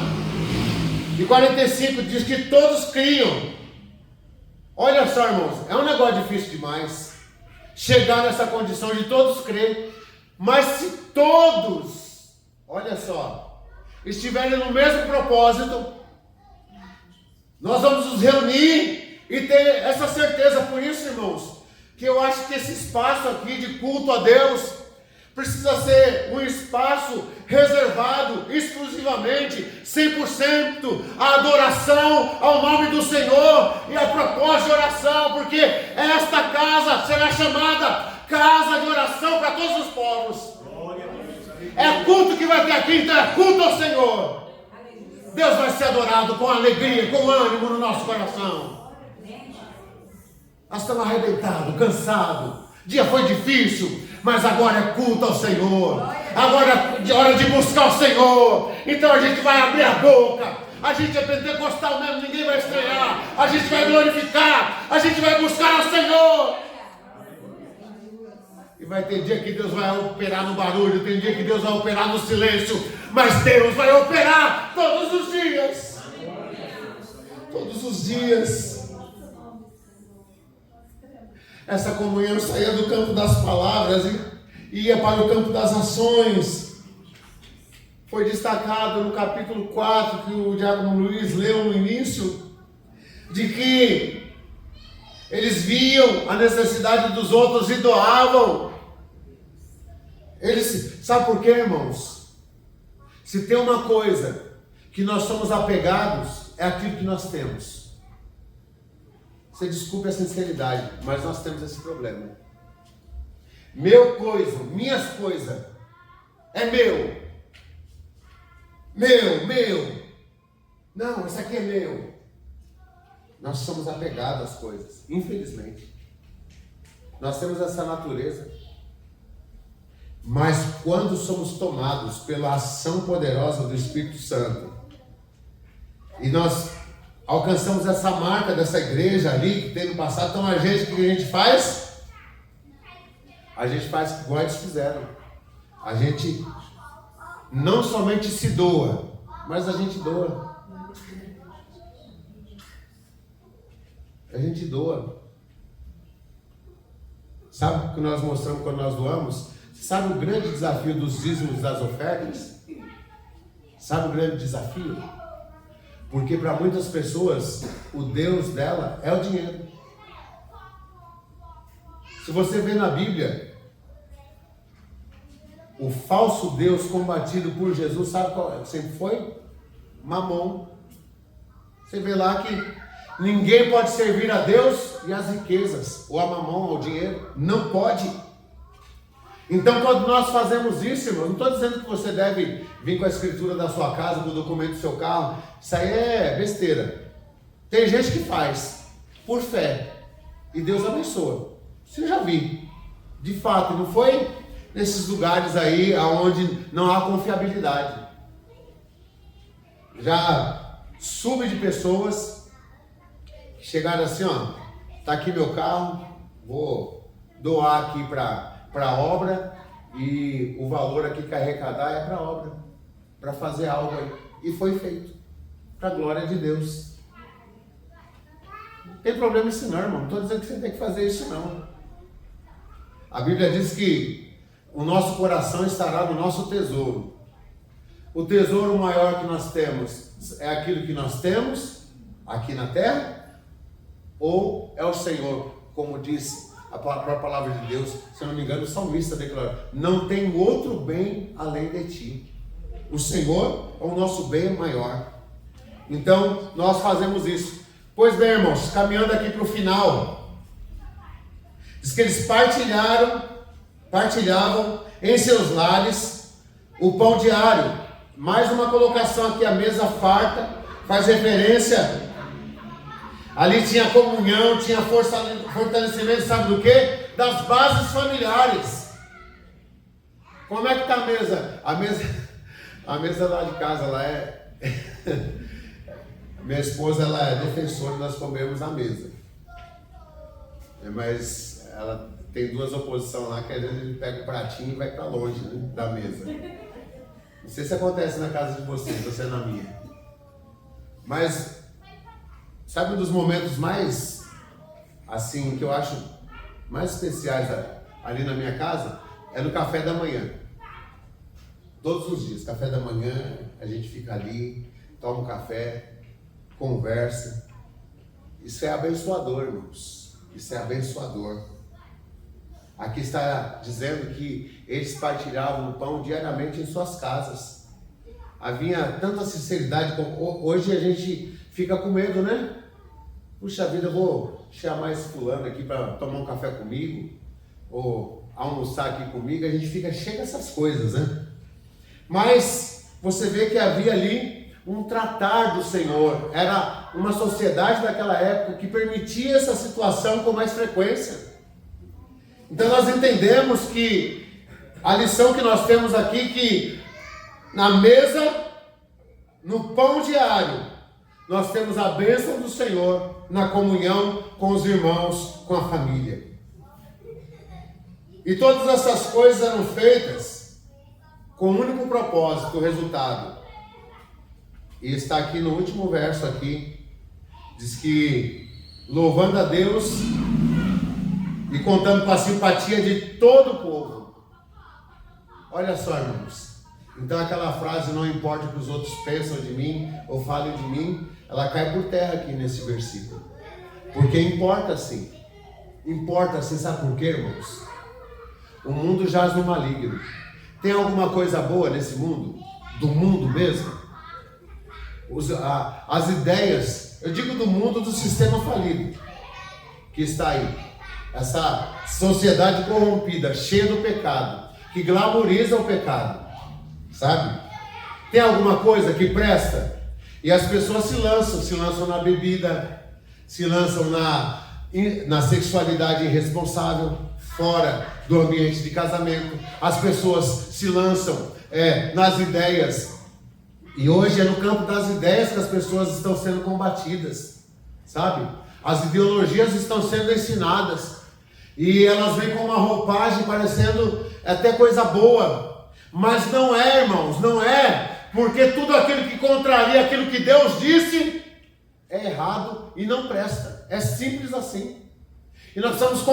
e 45, diz que todos criam. Olha só, irmãos, é um negócio difícil demais chegar nessa condição de todos crer. Mas se todos, olha só, estiverem no mesmo propósito, nós vamos nos reunir e ter essa certeza. Por isso, irmãos, que eu acho que esse espaço aqui de culto a Deus precisa ser um espaço reservado exclusivamente, 100% à adoração ao nome do Senhor e a propósito de oração, porque esta casa será chamada casa de oração para todos os povos. É culto que vai ter aqui, então é culto ao Senhor. Deus vai ser adorado com alegria, com ânimo no nosso coração. Nós estamos arrebentados, cansados. O dia foi difícil, mas agora é culto ao Senhor. Agora é hora de buscar o Senhor. Então a gente vai abrir a boca. A gente é pentecostal mesmo, ninguém vai estranhar. A gente vai glorificar. A gente vai buscar o Senhor. E vai ter dia que Deus vai operar no barulho, tem dia que Deus vai operar no silêncio, mas Deus vai operar todos os dias. Todos os dias. Essa comunhão saía do campo das palavras e ia para o campo das ações. Foi destacado no capítulo 4, que o diácono Luiz leu no início, de que eles viam a necessidade dos outros e doavam. Sabe por quê, irmãos? Se tem uma coisa que nós somos apegados, é aquilo que nós temos. Você desculpe a sinceridade, mas nós temos esse problema. Meu coisa, minhas coisas, é meu. Meu. Não, isso aqui é meu. Nós somos apegados às coisas, infelizmente. Nós temos essa natureza. Mas quando somos tomados pela ação poderosa do Espírito Santo, e nós alcançamos essa marca dessa igreja ali que tem no passado, então o que a gente faz? A gente faz igual eles fizeram. A gente não somente se doa, mas a gente doa. A gente doa. Sabe o que nós mostramos quando nós doamos? Sabe o grande desafio dos dízimos e das ofertas? Sabe o grande desafio? Porque para muitas pessoas, o Deus dela é o dinheiro. Se você vê na Bíblia, o falso Deus combatido por Jesus, sabe qual sempre foi? Mamon. Você vê lá que ninguém pode servir a Deus e as riquezas, ou a mamon, ou o dinheiro. Não pode. Então, quando nós fazemos isso, irmão, não estou dizendo que você deve vir com a escritura da sua casa, com o documento do seu carro. Isso aí é besteira. Tem gente que faz por fé e Deus abençoa. Você já viu. De fato, não foi nesses lugares aí onde não há confiabilidade. Já soube de pessoas que chegaram assim, ó, tá aqui meu carro, vou doar aqui para a obra, e o valor aqui que arrecadar é para a obra, para fazer algo aí. E foi feito, para a glória de Deus. Não tem problema isso não, irmão. Não estou dizendo que você tem que fazer isso não. A Bíblia diz que o nosso coração estará no nosso tesouro. O tesouro maior que nós temos é aquilo que nós temos aqui na terra, ou é o Senhor, como disse a própria palavra de Deus. Se eu não me engano, o salmista declarou: não tem outro bem além de ti. O Senhor é o nosso bem maior. Então, nós fazemos isso. Pois bem, irmãos, caminhando aqui para o final, diz que eles partilhavam em seus lares O pão diário, mais uma colocação aqui, a mesa farta, faz referência. Ali tinha comunhão, tinha fortalecimento, sabe do quê? Das bases familiares. Como é que está a mesa? A mesa lá de casa, lá é... Minha esposa, ela é defensora, nós comemos à mesa. Mas ela tem duas oposições lá, que às vezes ele pega o pratinho e vai para longe, né, da mesa. Não sei se acontece na casa de vocês, você na minha. Mas, sabe um dos momentos mais, assim, que eu acho mais especiais ali na minha casa? É no café da manhã. Todos os dias, café da manhã, a gente fica ali, toma um café, conversa. Isso é abençoador, irmãos. Isso é abençoador. Aqui está dizendo que eles partilhavam o pão diariamente em suas casas. Havia tanta sinceridade. Hoje a gente fica com medo, né? Puxa vida, eu vou chamar esse fulano aqui para tomar um café comigo, ou almoçar aqui comigo. A gente fica cheio dessas coisas, né? Mas você vê que havia ali um tratar do Senhor. Era uma sociedade daquela época que permitia essa situação com mais frequência. Então nós entendemos que a lição que nós temos aqui, que na mesa, no pão diário, nós temos a bênção do Senhor na comunhão com os irmãos, com a família. E todas essas coisas eram feitas com um único propósito, o resultado. E está aqui no último verso aqui, diz que louvando a Deus e contando com a simpatia de todo o povo. Olha só, irmãos. Então aquela frase, não importa o que os outros pensam de mim ou falem de mim, ela cai por terra aqui nesse versículo. Porque importa sim. Importa sim, sabe por quê, irmãos? O mundo jaz no maligno. Tem alguma coisa boa nesse mundo? Do mundo mesmo? As ideias, eu digo do mundo, do sistema falido que está aí. Essa sociedade corrompida, cheia do pecado, que glamoriza o pecado, sabe? Tem alguma coisa que presta? E as pessoas se lançam na bebida, se lançam na sexualidade irresponsável, fora do ambiente de casamento. As pessoas se lançam nas ideias. E hoje é no campo das ideias que as pessoas estão sendo combatidas, sabe? As ideologias estão sendo ensinadas. E elas vêm com uma roupagem parecendo até coisa boa. Mas não é, irmãos, não é. Porque tudo aquilo que contraria aquilo que Deus disse é errado e não presta. É simples assim. E nós precisamos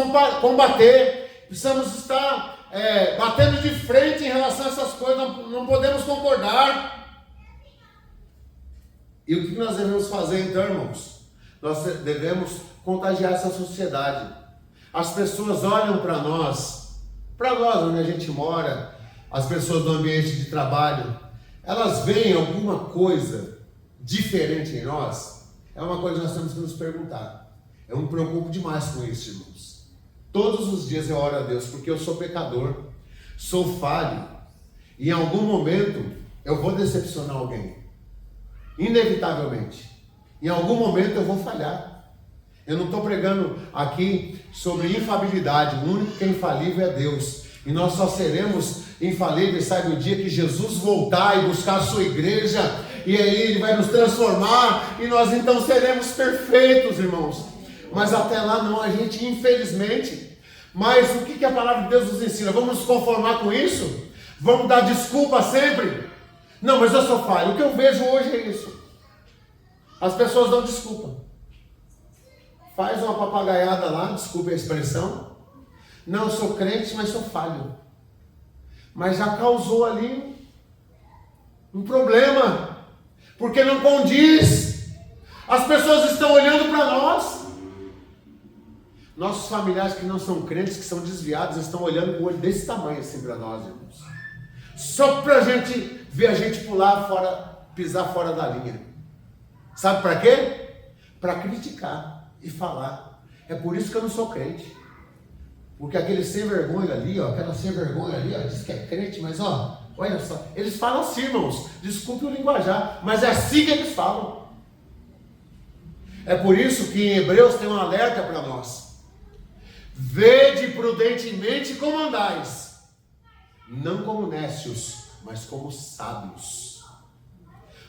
combater, precisamos estar batendo de frente em relação a essas coisas. Não podemos concordar. E o que nós devemos fazer então, irmãos? Nós devemos contagiar essa sociedade. As pessoas olham para nós onde a gente mora, as pessoas do ambiente de trabalho, elas veem alguma coisa diferente em nós? É uma coisa que nós temos que nos perguntar. Eu me preocupo demais com isso, irmãos. Todos os dias eu oro a Deus, porque eu sou pecador, sou falho, e em algum momento eu vou decepcionar alguém. Inevitavelmente. Em algum momento eu vou falhar. Eu não estou pregando aqui sobre infalibilidade. O único que é infalível é Deus. E nós só seremos infalíveis, sabe, o dia que Jesus voltar e buscar a sua igreja. E aí Ele vai nos transformar. E nós então seremos perfeitos, irmãos. Mas até lá não, a gente infelizmente. Mas o que a palavra de Deus nos ensina? Vamos nos conformar com isso? Vamos dar desculpa sempre? Não, mas eu sou falho. O que eu vejo hoje é isso. As pessoas dão desculpa. Faz uma papagaiada lá, desculpe a expressão. Não, eu sou crente, mas sou falho. Mas já causou ali um problema. Porque não condiz. As pessoas estão olhando para nós. Nossos familiares que não são crentes, que são desviados, estão olhando com o olho desse tamanho assim para nós, irmãos. Só para a gente ver a gente pular fora, pisar fora da linha. Sabe para quê? Para criticar e falar. É por isso que eu não sou crente. Porque aquele sem vergonha ali, aquela sem vergonha ali, diz que é crente, mas Olha só, eles falam assim, irmãos, desculpe o linguajar, mas é assim que eles falam. É por isso que em Hebreus tem um alerta para nós. Vede prudentemente como andais, não como nécios, mas como sábios,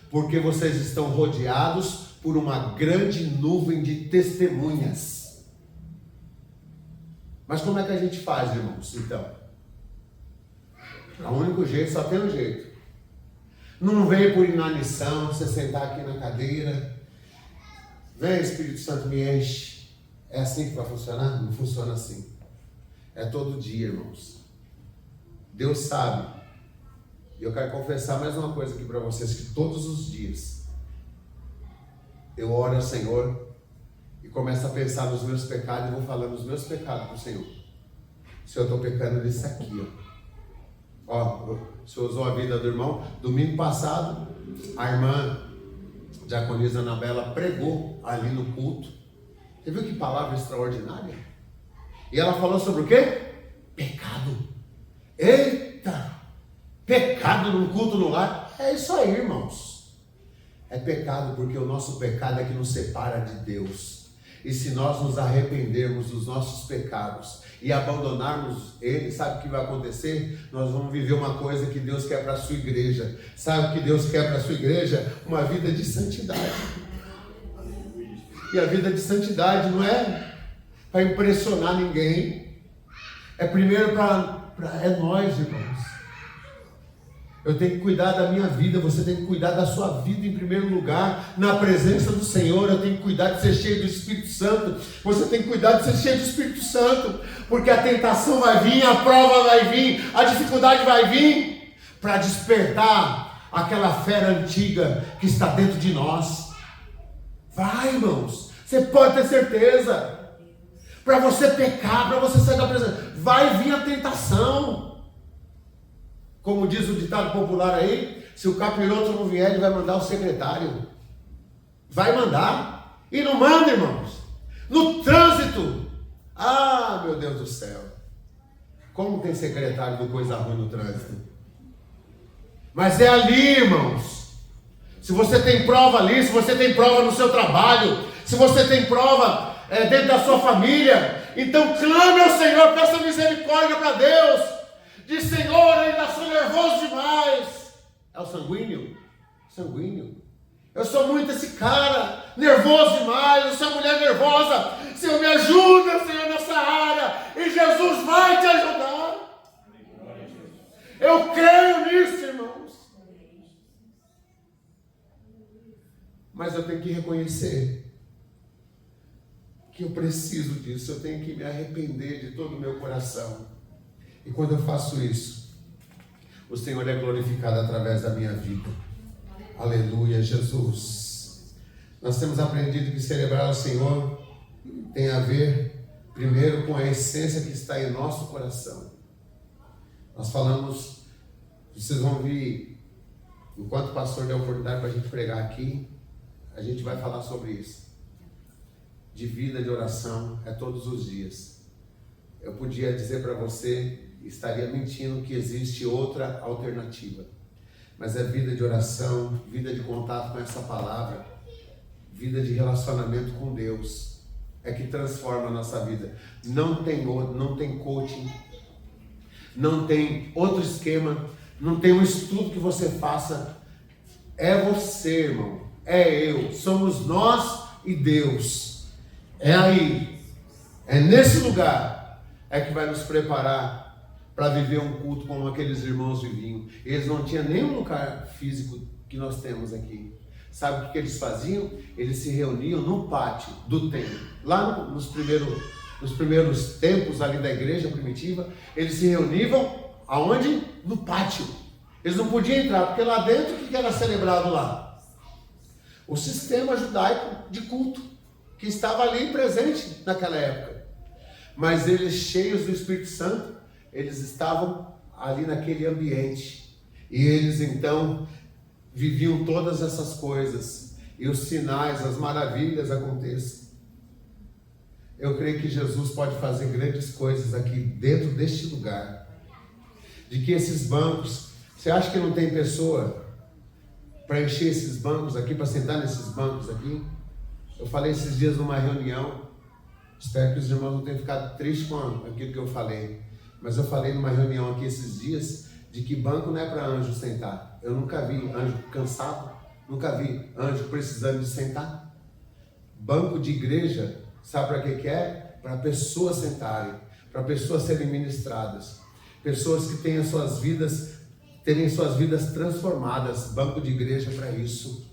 porque vocês estão rodeados por uma grande nuvem de testemunhas. Mas como é que a gente faz, irmãos, então? O único jeito, só tem um jeito. Não vem por inanição, você sentar aqui na cadeira, vem Espírito Santo me enche. É assim que vai funcionar? Não funciona assim. É todo dia, irmãos. Deus sabe. E eu quero confessar mais uma coisa aqui para vocês, que todos os dias eu oro ao Senhor e começo a pensar nos meus pecados e vou falando os meus pecados para o Senhor. Se eu estou pecando nisso aqui, ó, o Senhor usou a vida do irmão. Domingo passado, a irmã diaconisa Anabela pregou ali no culto. Você viu que palavra extraordinária? E ela falou sobre o quê? Pecado. Eita! Pecado num culto no lar. É isso aí, irmãos. É pecado porque o nosso pecado é que nos separa de Deus. E se nós nos arrependermos dos nossos pecados e abandonarmos ele, sabe o que vai acontecer? Nós vamos viver uma coisa que Deus quer para a sua igreja. Sabe o que Deus quer para a sua igreja? Uma vida de santidade. E a vida de santidade não é para impressionar ninguém. É primeiro é nós, irmãos. Eu tenho que cuidar da minha vida, você tem que cuidar da sua vida em primeiro lugar, na presença do Senhor. Eu tenho que cuidar de ser cheio do Espírito Santo, você tem que cuidar de ser cheio do Espírito Santo, porque a tentação vai vir, a prova vai vir, a dificuldade vai vir, para despertar aquela fera antiga que está dentro de nós. Vai, irmãos, você pode ter certeza, para você pecar, para você sair da presença, vai vir a tentação. Como diz o ditado popular aí, se o capiroto não vier, ele vai mandar o secretário. Vai mandar. E não manda, irmãos. No trânsito. Ah, meu Deus do céu. Como tem secretário do coisa ruim no trânsito? Mas é ali, irmãos. Se você tem prova ali, se você tem prova no seu trabalho, se você tem prova dentro da sua família, então clame ao Senhor, peça misericórdia para Deus. Diz, Senhor, eu ainda sou nervoso demais. É o sanguíneo? Sanguíneo. Eu sou muito esse cara, nervoso demais, eu sou uma mulher nervosa. Senhor, me ajuda, Senhor, nessa área. E Jesus vai te ajudar. Eu creio nisso, irmãos. Mas eu tenho que reconhecer que eu preciso disso. Eu tenho que me arrepender de todo o meu coração. E quando eu faço isso, o Senhor é glorificado através da minha vida. Aleluia, Jesus. Nós temos aprendido que celebrar o Senhor tem a ver, primeiro, com a essência que está em nosso coração. Nós falamos, vocês vão ver, enquanto o pastor der a oportunidade para a gente pregar aqui, a gente vai falar sobre isso. De vida de oração é todos os dias. Eu podia dizer para você, estaria mentindo, que existe outra alternativa. Mas é vida de oração, vida de contato com essa palavra, vida de relacionamento com Deus, é que transforma a nossa vida. Não tem coaching, não tem outro esquema, não tem um estudo que você faça. É você, irmão, é eu, somos nós e Deus. É aí, é nesse lugar é que vai nos preparar para viver um culto como aqueles irmãos viviam. Eles não tinham nenhum lugar físico que nós temos aqui. Sabe o que eles faziam? Eles se reuniam no pátio do templo. Lá nos primeiros tempos ali da igreja primitiva, eles se reuniam aonde? No pátio. Eles não podiam entrar, porque lá dentro o que era celebrado lá? O sistema judaico de culto, que estava ali presente naquela época. Mas eles, cheios do Espírito Santo, eles estavam ali naquele ambiente. E eles então viviam todas essas coisas. E os sinais, as maravilhas aconteçam. Eu creio que Jesus pode fazer grandes coisas aqui dentro deste lugar. De que esses bancos Você acha que não tem pessoa para encher esses bancos aqui, para sentar nesses bancos aqui? Eu falei esses dias numa reunião, espero que os irmãos não tenham ficado tristes com aquilo que eu falei, mas eu falei numa reunião aqui esses dias de que banco não é para anjo sentar. Eu nunca vi anjo cansado, nunca vi anjo precisando de sentar. Banco de igreja, sabe para que é? Para pessoas sentarem, para pessoas serem ministradas, pessoas que tenham terem suas vidas transformadas. Banco de igreja é para isso,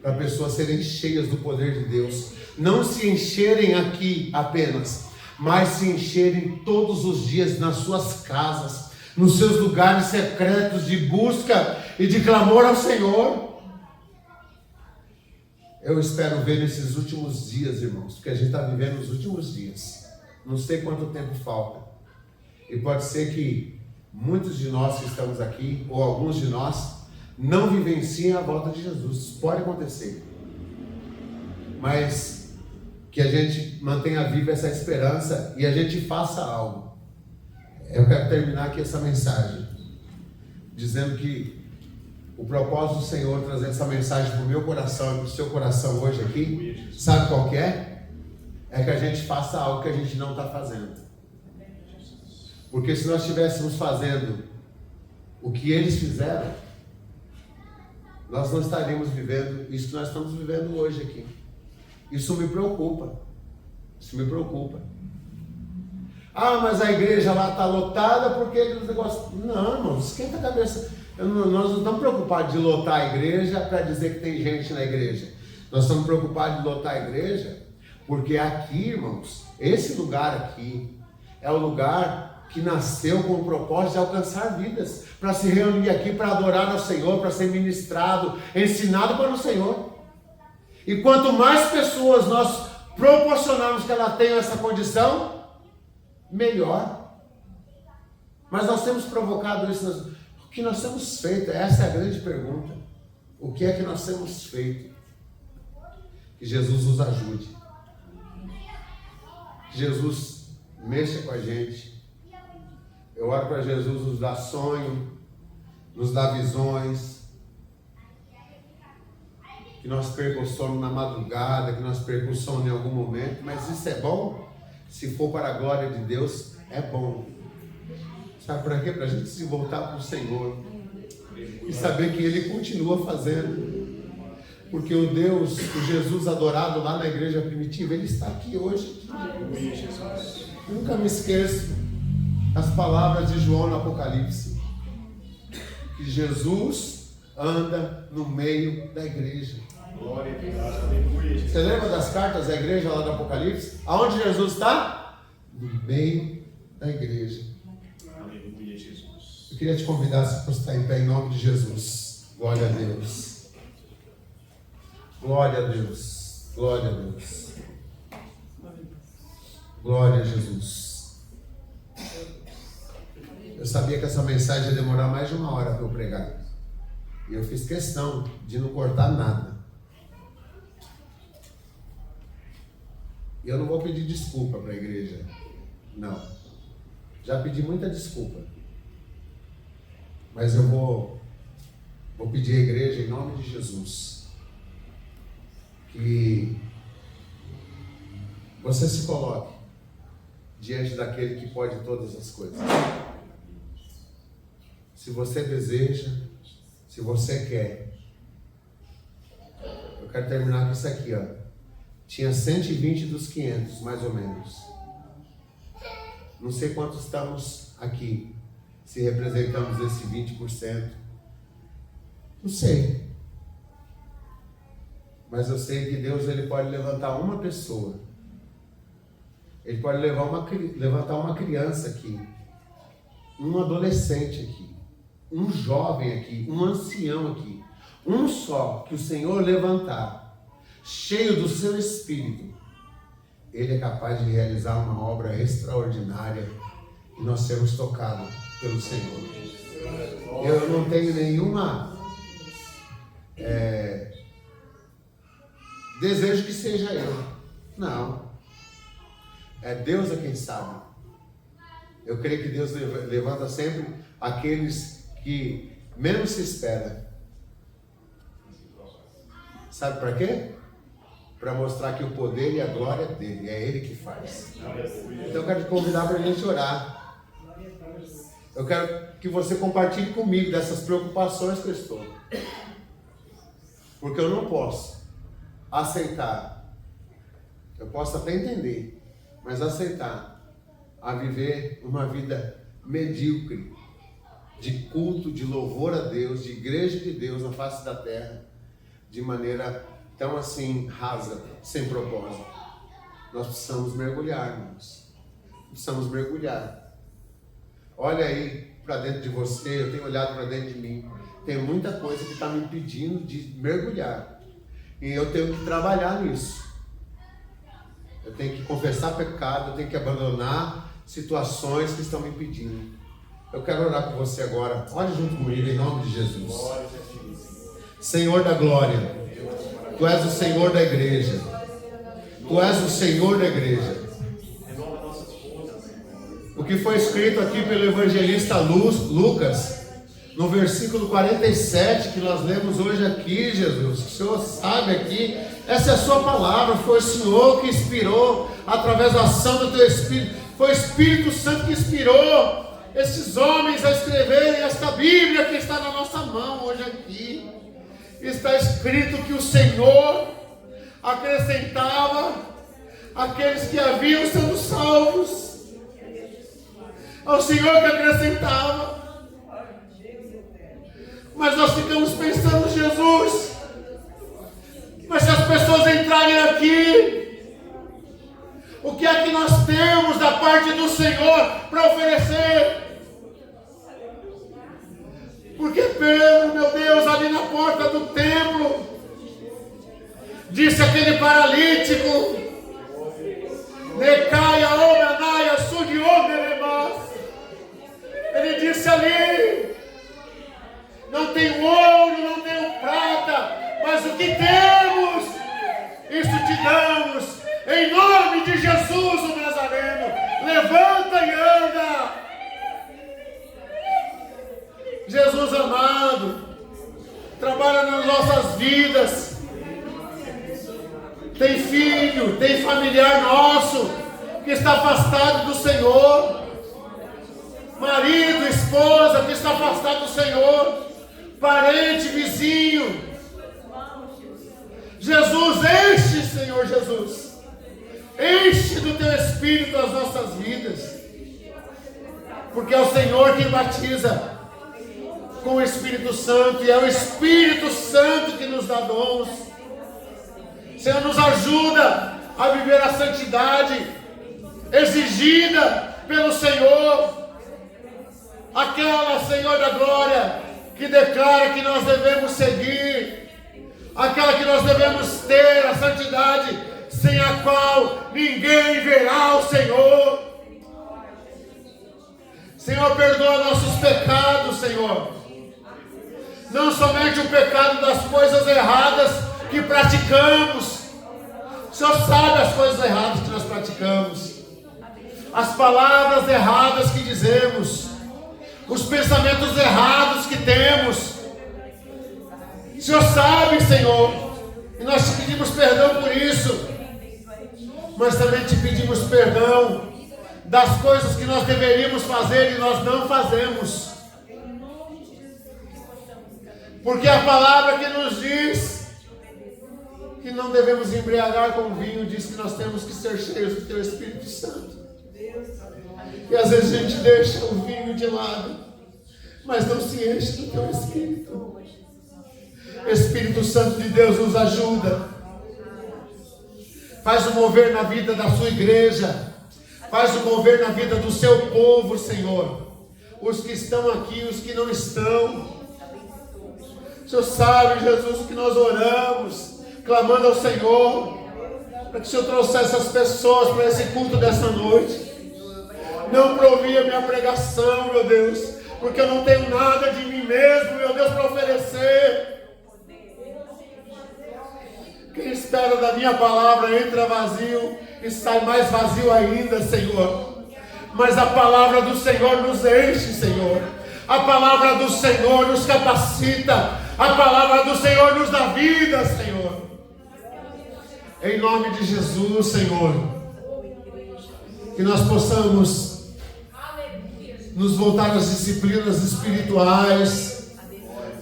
para pessoas serem cheias do poder de Deus, não se encherem aqui apenas, mas se encherem todos os dias nas suas casas, nos seus lugares secretos de busca e de clamor ao Senhor. Eu espero ver nesses últimos dias, irmãos, porque a gente está vivendo os últimos dias, não sei quanto tempo falta, e pode ser que muitos de nós que estamos aqui, ou alguns de nós, não vivenciem a volta de Jesus. Isso pode acontecer, mas que a gente mantenha viva essa esperança e a gente faça algo. Eu quero terminar aqui essa mensagem dizendo que o propósito do Senhor trazer essa mensagem para o meu coração e para o seu coração hoje aqui, sabe qual que é? É que a gente faça algo que a gente não está fazendo. Porque se nós estivéssemos fazendo o que eles fizeram, nós não estaríamos vivendo isso que nós estamos vivendo hoje aqui. Isso me preocupa. Isso me preocupa. Ah, mas a igreja lá está lotada porque eles negócios... Não, irmão, esquenta a cabeça. Nós não estamos preocupados de lotar a igreja para dizer que tem gente na igreja. Nós estamos preocupados de lotar a igreja porque aqui, irmãos, esse lugar aqui é o lugar que nasceu com o propósito de alcançar vidas, para se reunir aqui, para adorar ao Senhor, para ser ministrado, ensinado para o Senhor. E quanto mais pessoas nós proporcionarmos que ela tenha essa condição, melhor. Mas nós temos provocado isso. O que nós temos feito? Essa é a grande pergunta. O que é que nós temos feito? Que Jesus nos ajude. Que Jesus mexa com a gente. Eu oro para Jesus nos dar sonho, nos dar visões, que nós percamos o sono na madrugada, que nós percamos o sono em algum momento, mas isso é bom, se for para a glória de Deus, é bom. Sabe para quê? Para a gente se voltar para o Senhor e saber que Ele continua fazendo, porque o Deus, o Jesus adorado lá na igreja primitiva, Ele está aqui hoje. Nunca me esqueço as palavras de João no Apocalipse, que Jesus anda no meio da igreja. Glória a Deus. Você lembra das cartas da igreja lá do Apocalipse? Aonde Jesus está? No meio da igreja. Aleluia, Jesus. Eu queria te convidar para estar em pé em nome de Jesus. Glória a Deus. Glória a Deus. Glória a Deus. Glória a Jesus. Eu sabia que essa mensagem ia demorar mais de 1 hora para eu pregar. E eu fiz questão de não cortar nada. E eu não vou pedir desculpa para a igreja. Não. Já pedi muita desculpa. Mas eu vou pedir à igreja em nome de Jesus que você se coloque diante daquele que pode todas as coisas. Se você deseja, se você quer. Eu quero terminar com isso aqui, ó. Tinha 120 dos 500, mais ou menos. Não sei quantos estamos aqui, se representamos esse 20%. Não sei. Mas eu sei que Deus, Ele pode levantar uma pessoa. Ele pode levantar uma criança aqui, um adolescente aqui, um jovem aqui, um ancião aqui, um só que o Senhor levantar, cheio do seu Espírito, Ele é capaz de realizar uma obra extraordinária e nós sermos tocados pelo Senhor. Eu não tenho nenhuma desejo que seja eu. Não. É Deus a quem sabe. Eu creio que Deus levanta sempre aqueles que menos se espera. Sabe para quê? Para mostrar que o poder e a glória é dele, é ele que faz. Então eu quero te convidar para a gente orar. Eu quero que você compartilhe comigo dessas preocupações que eu estou. Porque eu não posso aceitar. Eu posso até entender, mas aceitar a viver uma vida medíocre, de culto, de louvor a Deus, de igreja de Deus na face da terra, de maneira tão assim rasa, sem propósito. Nós precisamos mergulhar, irmãos. Precisamos mergulhar. Olha aí para dentro de você, eu tenho olhado para dentro de mim. Tem muita coisa que está me impedindo de mergulhar. E eu tenho que trabalhar nisso. Eu tenho que confessar pecado, eu tenho que abandonar situações que estão me impedindo. Eu quero orar por você agora. Olhe junto comigo em nome de Jesus. Senhor da glória, Tu és o Senhor da igreja. Tu és o Senhor da igreja. O que foi escrito aqui pelo evangelista Lucas, no versículo 47, que nós lemos hoje aqui, Jesus, o Senhor sabe aqui, essa é a sua palavra, foi o Senhor que inspirou, através da ação do teu Espírito, foi o Espírito Santo que inspirou esses homens a escreverem esta Bíblia que está na nossa mão hoje aqui. Está escrito que o Senhor acrescentava aqueles que haviam sido salvos. Ao Senhor que acrescentava. Mas nós ficamos pensando, Jesus, mas se as pessoas entrarem aqui, o que é que nós temos da parte do Senhor para oferecer? Porque Pedro, meu Deus, ali na porta do templo, disse aquele paralítico, Necaia, Omanaia, Sudiomeremas. Ele disse ali, não tenho ouro, não tenho prata, mas o que temos, isso te damos, em nome de Jesus o Nazareno, levanta e anda. Jesus amado, trabalha nas nossas vidas. Tem filho, tem familiar nosso que está afastado do Senhor, marido, esposa que está afastado do Senhor, parente, vizinho. Jesus, enche, Senhor Jesus, enche do teu Espírito as nossas vidas, porque é o Senhor quem batiza com o Espírito Santo, e é o Espírito Santo que nos dá dons. Senhor, nos ajuda a viver a santidade exigida pelo Senhor, aquela, Senhor da glória, que declara que nós devemos seguir, aquela que nós devemos ter, a santidade sem a qual ninguém verá o Senhor. Senhor, perdoa nossos pecados, Senhor. Não somente o pecado das coisas erradas que praticamos. O Senhor sabe as coisas erradas que nós praticamos, as palavras erradas que dizemos, os pensamentos errados que temos. O Senhor sabe, Senhor, e nós te pedimos perdão por isso, mas também te pedimos perdão das coisas que nós deveríamos fazer e nós não fazemos. Porque a palavra que nos diz que não devemos embriagar com vinho, diz que nós temos que ser cheios do teu Espírito Santo. E às vezes a gente deixa o vinho de lado, mas não se enche do teu Espírito. Espírito Santo de Deus, nos ajuda. Faz o mover na vida da sua igreja. Faz o mover na vida do seu povo, Senhor. Os que estão aqui, os que não estão. O Senhor sabe, Jesus, que nós oramos, clamando ao Senhor, para que o Senhor trouxesse essas pessoas para esse culto dessa noite. Não provia minha pregação, meu Deus, porque eu não tenho nada de mim mesmo, meu Deus, para oferecer. Quem espera da minha palavra entra vazio e sai mais vazio ainda, Senhor. Mas a palavra do Senhor nos enche, Senhor. A palavra do Senhor nos capacita. A palavra do Senhor nos dá vida, Senhor. Em nome de Jesus, Senhor. Que nós possamos nos voltar às disciplinas espirituais,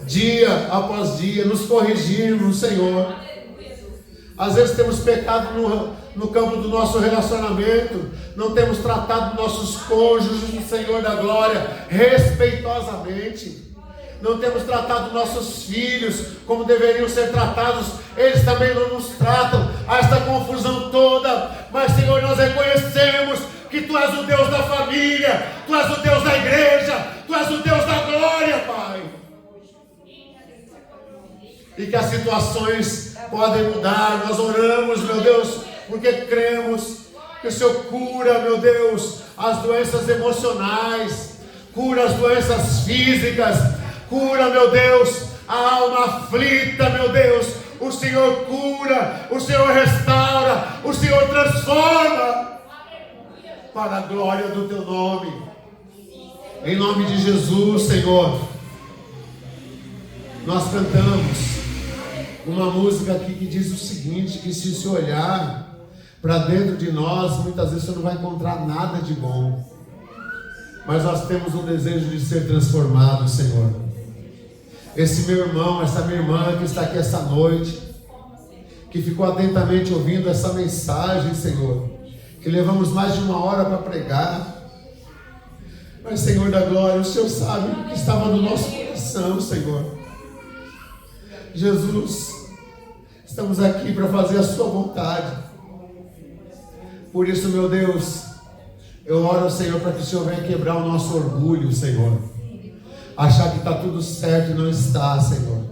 dia após dia, nos corrigirmos, Senhor. Às vezes temos pecado no campo do nosso relacionamento, não temos tratado nossos cônjuges, Senhor da glória, respeitosamente. Não temos tratado nossos filhos como deveriam ser tratados, eles também não nos tratam. Há esta confusão toda, mas Senhor, nós reconhecemos que Tu és o Deus da família, Tu és o Deus da igreja, Tu és o Deus da glória, Pai. E que as situações podem mudar. Nós oramos, meu Deus, porque cremos que o Senhor cura, meu Deus, as doenças emocionais, cura as doenças físicas, cura, meu Deus, a alma aflita, meu Deus. O Senhor cura, o Senhor restaura, o Senhor transforma para a glória do Teu nome. Em nome de Jesus, Senhor. Nós cantamos uma música aqui que diz o seguinte, que se você olhar para dentro de nós, muitas vezes você não vai encontrar nada de bom. Mas nós temos um desejo de ser transformado, Senhor. Esse meu irmão, essa minha irmã que está aqui essa noite, que ficou atentamente ouvindo essa mensagem, Senhor, que levamos mais de 1 hora para pregar. Mas, Senhor da glória, o Senhor sabe o que estava no nosso coração, Senhor. Jesus, estamos aqui para fazer a Sua vontade. Por isso, meu Deus, eu oro, Senhor, para que o Senhor venha quebrar o nosso orgulho, Senhor. Achar que está tudo certo e não está, Senhor.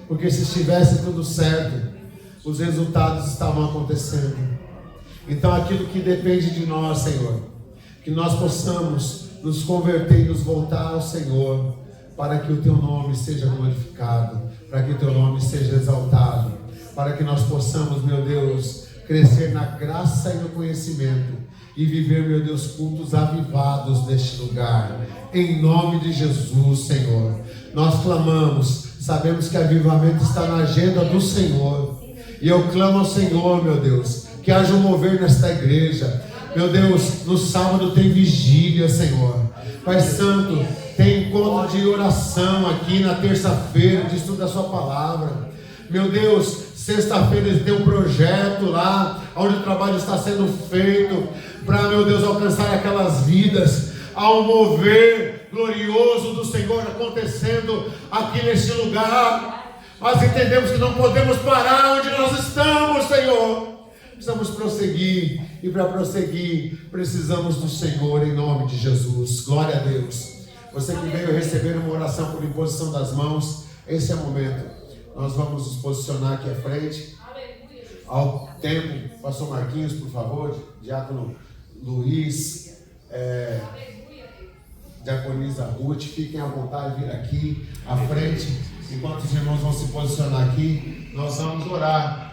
Porque se estivesse tudo certo, os resultados estavam acontecendo. Então, aquilo que depende de nós, Senhor, que nós possamos nos converter e nos voltar ao Senhor, para que o Teu nome seja glorificado, para que o Teu nome seja exaltado, para que nós possamos, meu Deus, crescer na graça e no conhecimento e viver, meu Deus, cultos avivados neste lugar. Em nome de Jesus, Senhor, nós clamamos, sabemos que avivamento está na agenda do Senhor, e eu clamo ao Senhor, meu Deus, que haja um mover nesta igreja. Meu Deus, no sábado tem vigília, Senhor. Pai Santo, tem encontro de oração aqui na terça-feira, de estudo da Sua palavra. Meu Deus, sexta-feira eles têm um projeto lá, onde o trabalho está sendo feito, para, meu Deus, alcançar aquelas vidas. Há um mover glorioso do Senhor acontecendo aqui neste lugar. Nós entendemos que não podemos parar onde nós estamos, Senhor. Precisamos prosseguir, e para prosseguir precisamos do Senhor, em nome de Jesus. Glória a Deus. Você que veio receber uma oração por imposição das mãos, esse é o momento. Nós vamos nos posicionar aqui à frente. Ao tempo, pastor Marquinhos, por favor, diácono Luiz, diaconisa Ruth, fiquem à vontade de vir aqui à frente. Enquanto os irmãos vão se posicionar aqui, nós vamos orar.